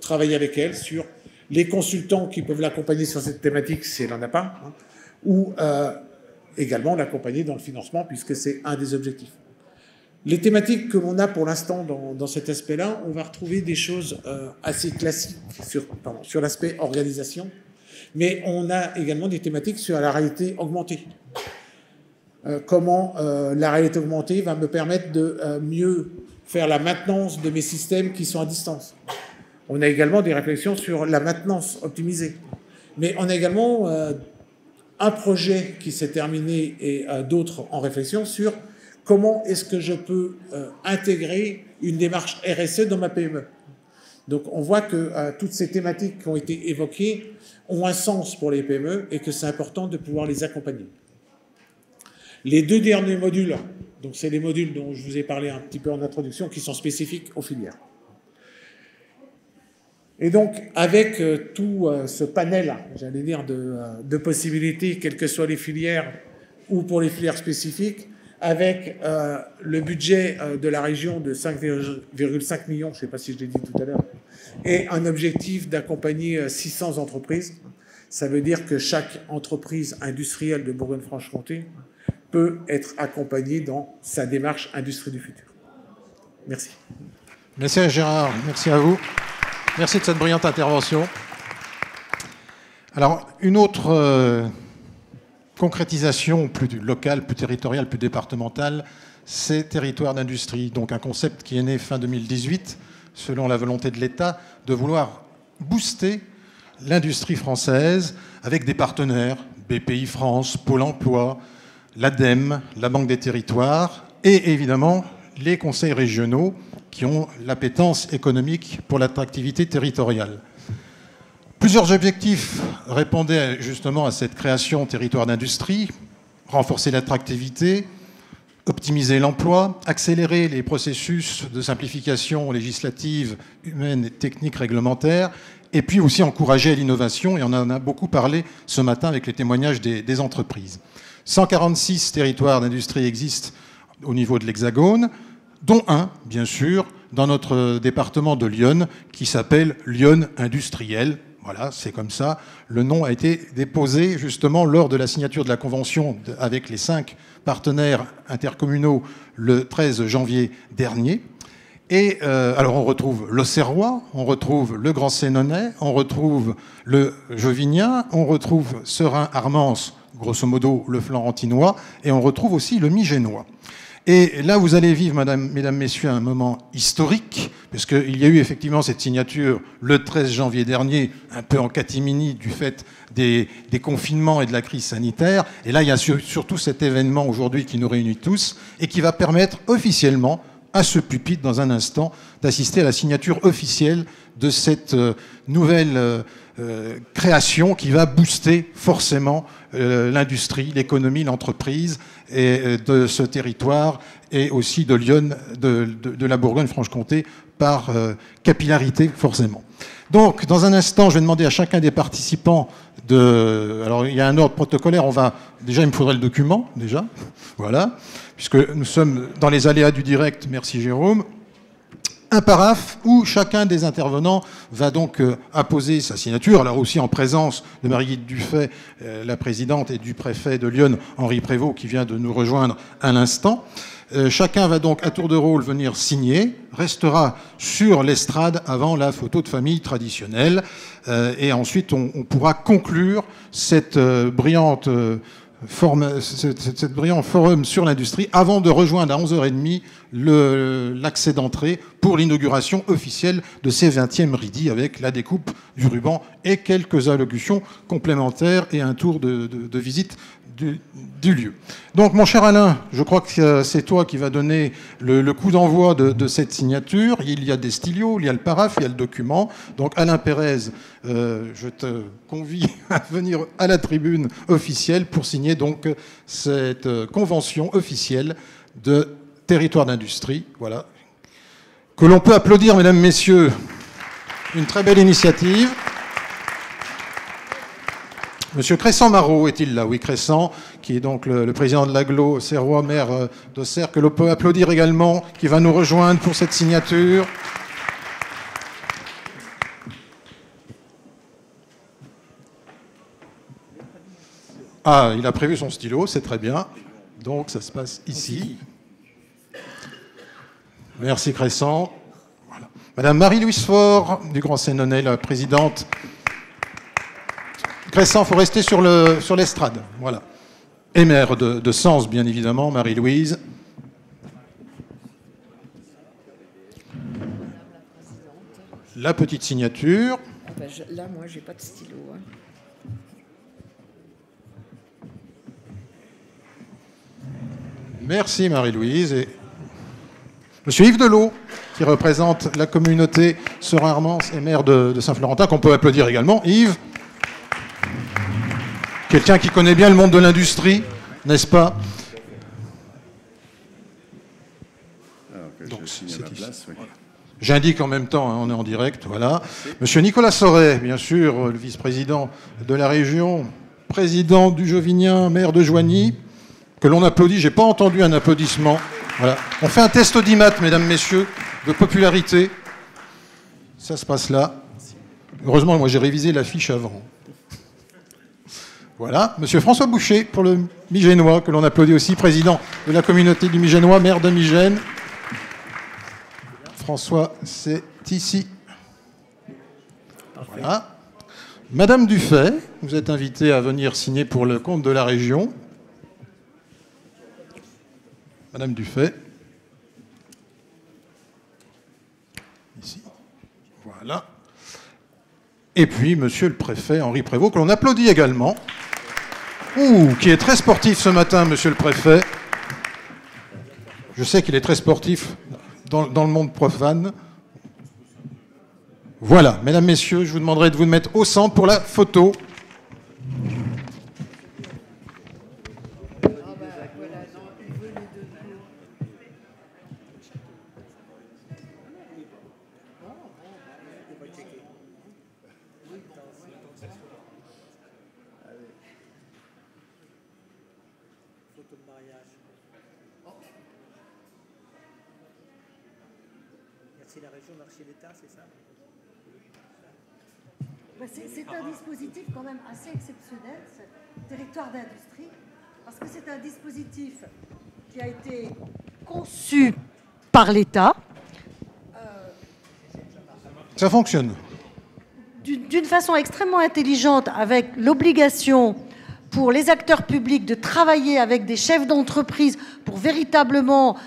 travailler avec elle sur les consultants qui peuvent l'accompagner sur cette thématique si elle n'en a pas, hein, ou également l'accompagner dans le financement puisque c'est un des objectifs. Les thématiques que l'on a pour l'instant dans cet aspect-là, on va retrouver des choses assez classiques sur l'aspect organisation, mais on a également des thématiques sur la réalité augmentée. Comment la réalité augmentée va me permettre de mieux faire la maintenance de mes systèmes qui sont à distance. On a également des réflexions sur la maintenance optimisée. Mais on a également un projet qui s'est terminé et d'autres en réflexion sur comment est-ce que je peux intégrer une démarche RSE dans ma PME. Donc on voit que toutes ces thématiques qui ont été évoquées ont un sens pour les PME et que c'est important de pouvoir les accompagner. Les deux derniers modules, donc c'est les modules dont je vous ai parlé un petit peu en introduction, qui sont spécifiques aux filières. Et donc, avec tout ce panel, j'allais dire, de possibilités, quelles que soient les filières ou pour les filières spécifiques, avec le budget de la région de 5,5 millions, je ne sais pas si je l'ai dit tout à l'heure, et un objectif d'accompagner 600 entreprises, ça veut dire que chaque entreprise industrielle de Bourgogne-Franche-Comté peut être accompagnée dans sa démarche Industrie du futur. Merci. Merci Gérard, merci à vous. Merci de cette brillante intervention. Alors, une autre concrétisation plus locale, plus territoriale, plus départementale, c'est territoire d'industrie. Donc un concept qui est né fin 2018, selon la volonté de l'État, de vouloir booster l'industrie française avec des partenaires, BPI France, Pôle emploi, l'ADEME, la Banque des territoires et évidemment les conseils régionaux qui ont l'appétence économique pour l'attractivité territoriale. Plusieurs objectifs répondaient justement à cette création territoire d'industrie: renforcer l'attractivité, optimiser l'emploi, accélérer les processus de simplification législative, humaine, technique, réglementaire, et puis aussi encourager l'innovation, et on en a beaucoup parlé ce matin avec les témoignages des entreprises. 146 territoires d'industrie existent au niveau de l'Hexagone, dont un, bien sûr, dans notre département de l'Yonne, qui s'appelle l'Yonne industriel. Voilà, c'est comme ça. Le nom a été déposé justement lors de la signature de la convention avec les 5 partenaires intercommunaux le 13 janvier dernier. Et alors on retrouve l'Auxerrois, on retrouve le Grand Sénonais, on retrouve le Jovinien, on retrouve Serein-Armance, grosso modo le Florentinois, et on retrouve aussi le Migénois. Et là, vous allez vivre, mesdames, messieurs, un moment historique, puisqu'il y a eu effectivement cette signature le 13 janvier dernier, un peu en catimini du fait des confinements et de la crise sanitaire. Et là, il y a surtout cet événement aujourd'hui qui nous réunit tous et qui va permettre officiellement à ce pupitre, dans un instant, d'assister à la signature officielle de cette nouvelle création qui va booster forcément l'industrie, l'économie, l'entreprise et de ce territoire et aussi de Lyon, de la Bourgogne-Franche-Comté par capillarité forcément. Donc, dans un instant, je vais demander à chacun des participants de... Alors, il y a un ordre protocolaire, déjà, il me faudrait le document, déjà, voilà, puisque nous sommes dans les aléas du direct, merci Jérôme, un paraphe où chacun des intervenants va donc apposer sa signature, alors aussi en présence de Marie-Guide Dufay, la présidente, et du préfet de Lyon, Henri Prévost, qui vient de nous rejoindre à l'instant. Chacun va donc à tour de rôle venir signer, restera sur l'estrade avant la photo de famille traditionnelle, et ensuite on pourra conclure cette brillant forum sur l'industrie avant de rejoindre à 11h30 l'accès d'entrée pour l'inauguration officielle de ces 20e RIDI avec la découpe du ruban et quelques allocutions complémentaires et un tour de visite du lieu. Donc, mon cher Alain, je crois que c'est toi qui vas donner le coup d'envoi de cette signature. Il y a des stylos, il y a le paraphe, il y a le document. Donc, Alain Pérez, je te convie à venir à la tribune officielle pour signer donc cette convention officielle de territoire d'industrie. Voilà. Que l'on peut applaudir, mesdames, messieurs. Une très belle initiative. Monsieur Cressan-Marot est-il là? Oui, Cressan, qui est donc le président de l'Aglo Serrois, maire d'Auxerre, que l'on peut applaudir également, qui va nous rejoindre pour cette signature. Ah, il a prévu son stylo, c'est très bien. Donc, ça se passe ici. Merci, Cressan. Voilà. Madame Marie-Louise Faure, du Grand Sénonais, la présidente. Cressan, il faut rester sur l'estrade. Voilà. Et maire de Sens, bien évidemment, Marie-Louise. La petite signature. Là, moi, j'ai pas de stylo. Hein. Merci, Marie-Louise. Et Monsieur Yves Delot, qui représente la communauté Serein-Armance et maire de Saint-Florentin, qu'on peut applaudir également. Yves. Quelqu'un qui connaît bien le monde de l'industrie, n'est-ce pas? Donc, oui. J'indique en même temps, hein, on est en direct, voilà. Monsieur Nicolas Sauret, bien sûr, le vice-président de la région, président du Jovinien, maire de Joigny, que l'on applaudit. J'ai pas entendu un applaudissement. Voilà. On fait un test d'IMAT, mesdames, messieurs, de popularité. Ça se passe là. Heureusement, moi j'ai révisé la fiche avant. Voilà, monsieur François Boucher pour le Migénois, que l'on applaudit aussi, président de la communauté du Migénois, maire de Migène. François, c'est ici. Voilà. Madame Dufay, vous êtes invitée à venir signer pour le compte de la région. Madame Dufay. Ici. Voilà. Et puis, monsieur le préfet Henri Prévost, que l'on applaudit également. Qui est très sportif ce matin, monsieur le préfet. Je sais qu'il est très sportif dans le monde profane. Voilà, mesdames, messieurs, je vous demanderai de vous mettre au centre pour la photo. Merci la région, merci l'État, c'est ça? C'est un dispositif quand même assez exceptionnel, ce territoire d'industrie, parce que c'est un dispositif qui a été conçu par l'État. Ça fonctionne. D'une façon extrêmement intelligente, avec l'obligation pour les acteurs publics de travailler avec des chefs d'entreprise pour véritablement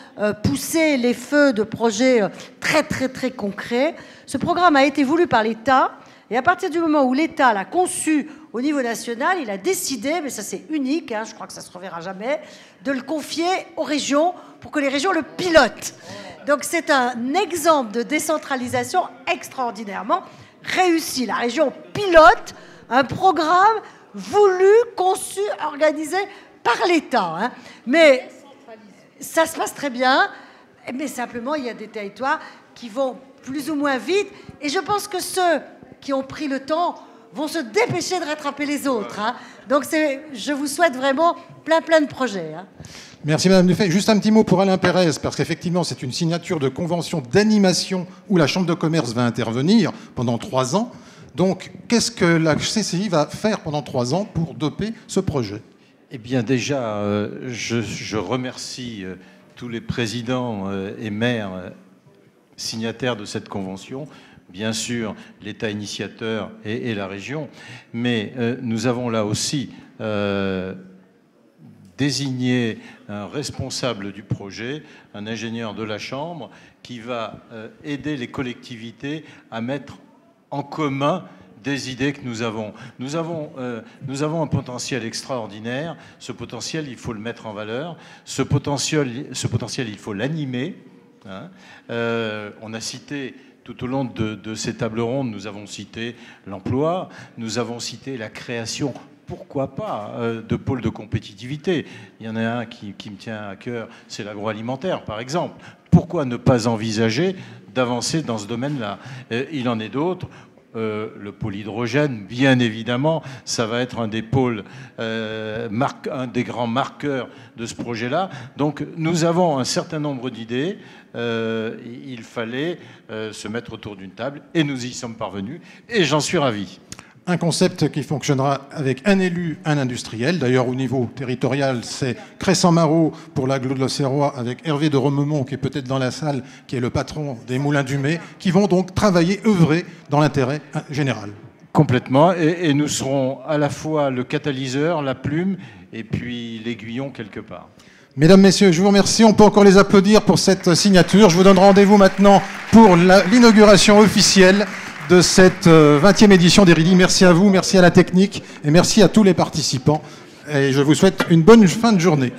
pousser les feux de projets très, très, très concrets. Ce programme a été voulu par l'État. Et à partir du moment où l'État l'a conçu au niveau national, il a décidé, mais ça c'est unique, hein, je crois que ça ne se reverra jamais, de le confier aux régions pour que les régions le pilotent. Donc c'est un exemple de décentralisation extraordinairement réussi. La région pilote un programme voulu, conçu, organisé par l'État. Hein. Mais ça se passe très bien, mais simplement il y a des territoires qui vont plus ou moins vite. Et je pense que ceux qui ont pris le temps vont se dépêcher de rattraper les autres. Hein. Donc je vous souhaite vraiment plein de projets. Hein. Merci Madame Dufay. Juste un petit mot pour Alain Pérez, parce qu'effectivement c'est une signature de convention d'animation où la Chambre de commerce va intervenir pendant 3 ans. Donc qu'est-ce que la CCI va faire pendant 3 ans pour doper ce projet? Eh bien déjà, je remercie tous les présidents et maires signataires de cette convention. Bien sûr, l'État initiateur et la région, mais nous avons là aussi désigné un responsable du projet, un ingénieur de la Chambre, qui va aider les collectivités à mettre en commun des idées que nous avons. Nous avons un potentiel extraordinaire. Ce potentiel, il faut le mettre en valeur. Ce potentiel il faut l'animer. Hein. On a cité... Tout au long de ces tables rondes, nous avons cité l'emploi, nous avons cité la création, pourquoi pas, de pôles de compétitivité. Il y en a un qui me tient à cœur, c'est l'agroalimentaire, par exemple. Pourquoi ne pas envisager d'avancer dans ce domaine-là? Il en est d'autres. Le pôle hydrogène, bien évidemment, ça va être un des pôles, un des grands marqueurs de ce projet-là. Donc nous avons un certain nombre d'idées. Il fallait se mettre autour d'une table et nous y sommes parvenus et j'en suis ravi. Un concept qui fonctionnera avec un élu, un industriel. D'ailleurs, au niveau territorial, c'est Cressan-Marot pour l'agglo de l'Auxerrois avec Hervé de Romemont, qui est peut-être dans la salle, qui est le patron des Moulins du Mai, qui vont donc travailler, œuvrer dans l'intérêt général. Complètement. Et nous serons à la fois le catalyseur, la plume et puis l'aiguillon quelque part. Mesdames, Messieurs, je vous remercie. On peut encore les applaudir pour cette signature. Je vous donne rendez-vous maintenant pour l'inauguration officielle de cette 20e édition d'Eridi. Merci à vous, merci à la technique et merci à tous les participants. Et je vous souhaite une bonne fin de journée.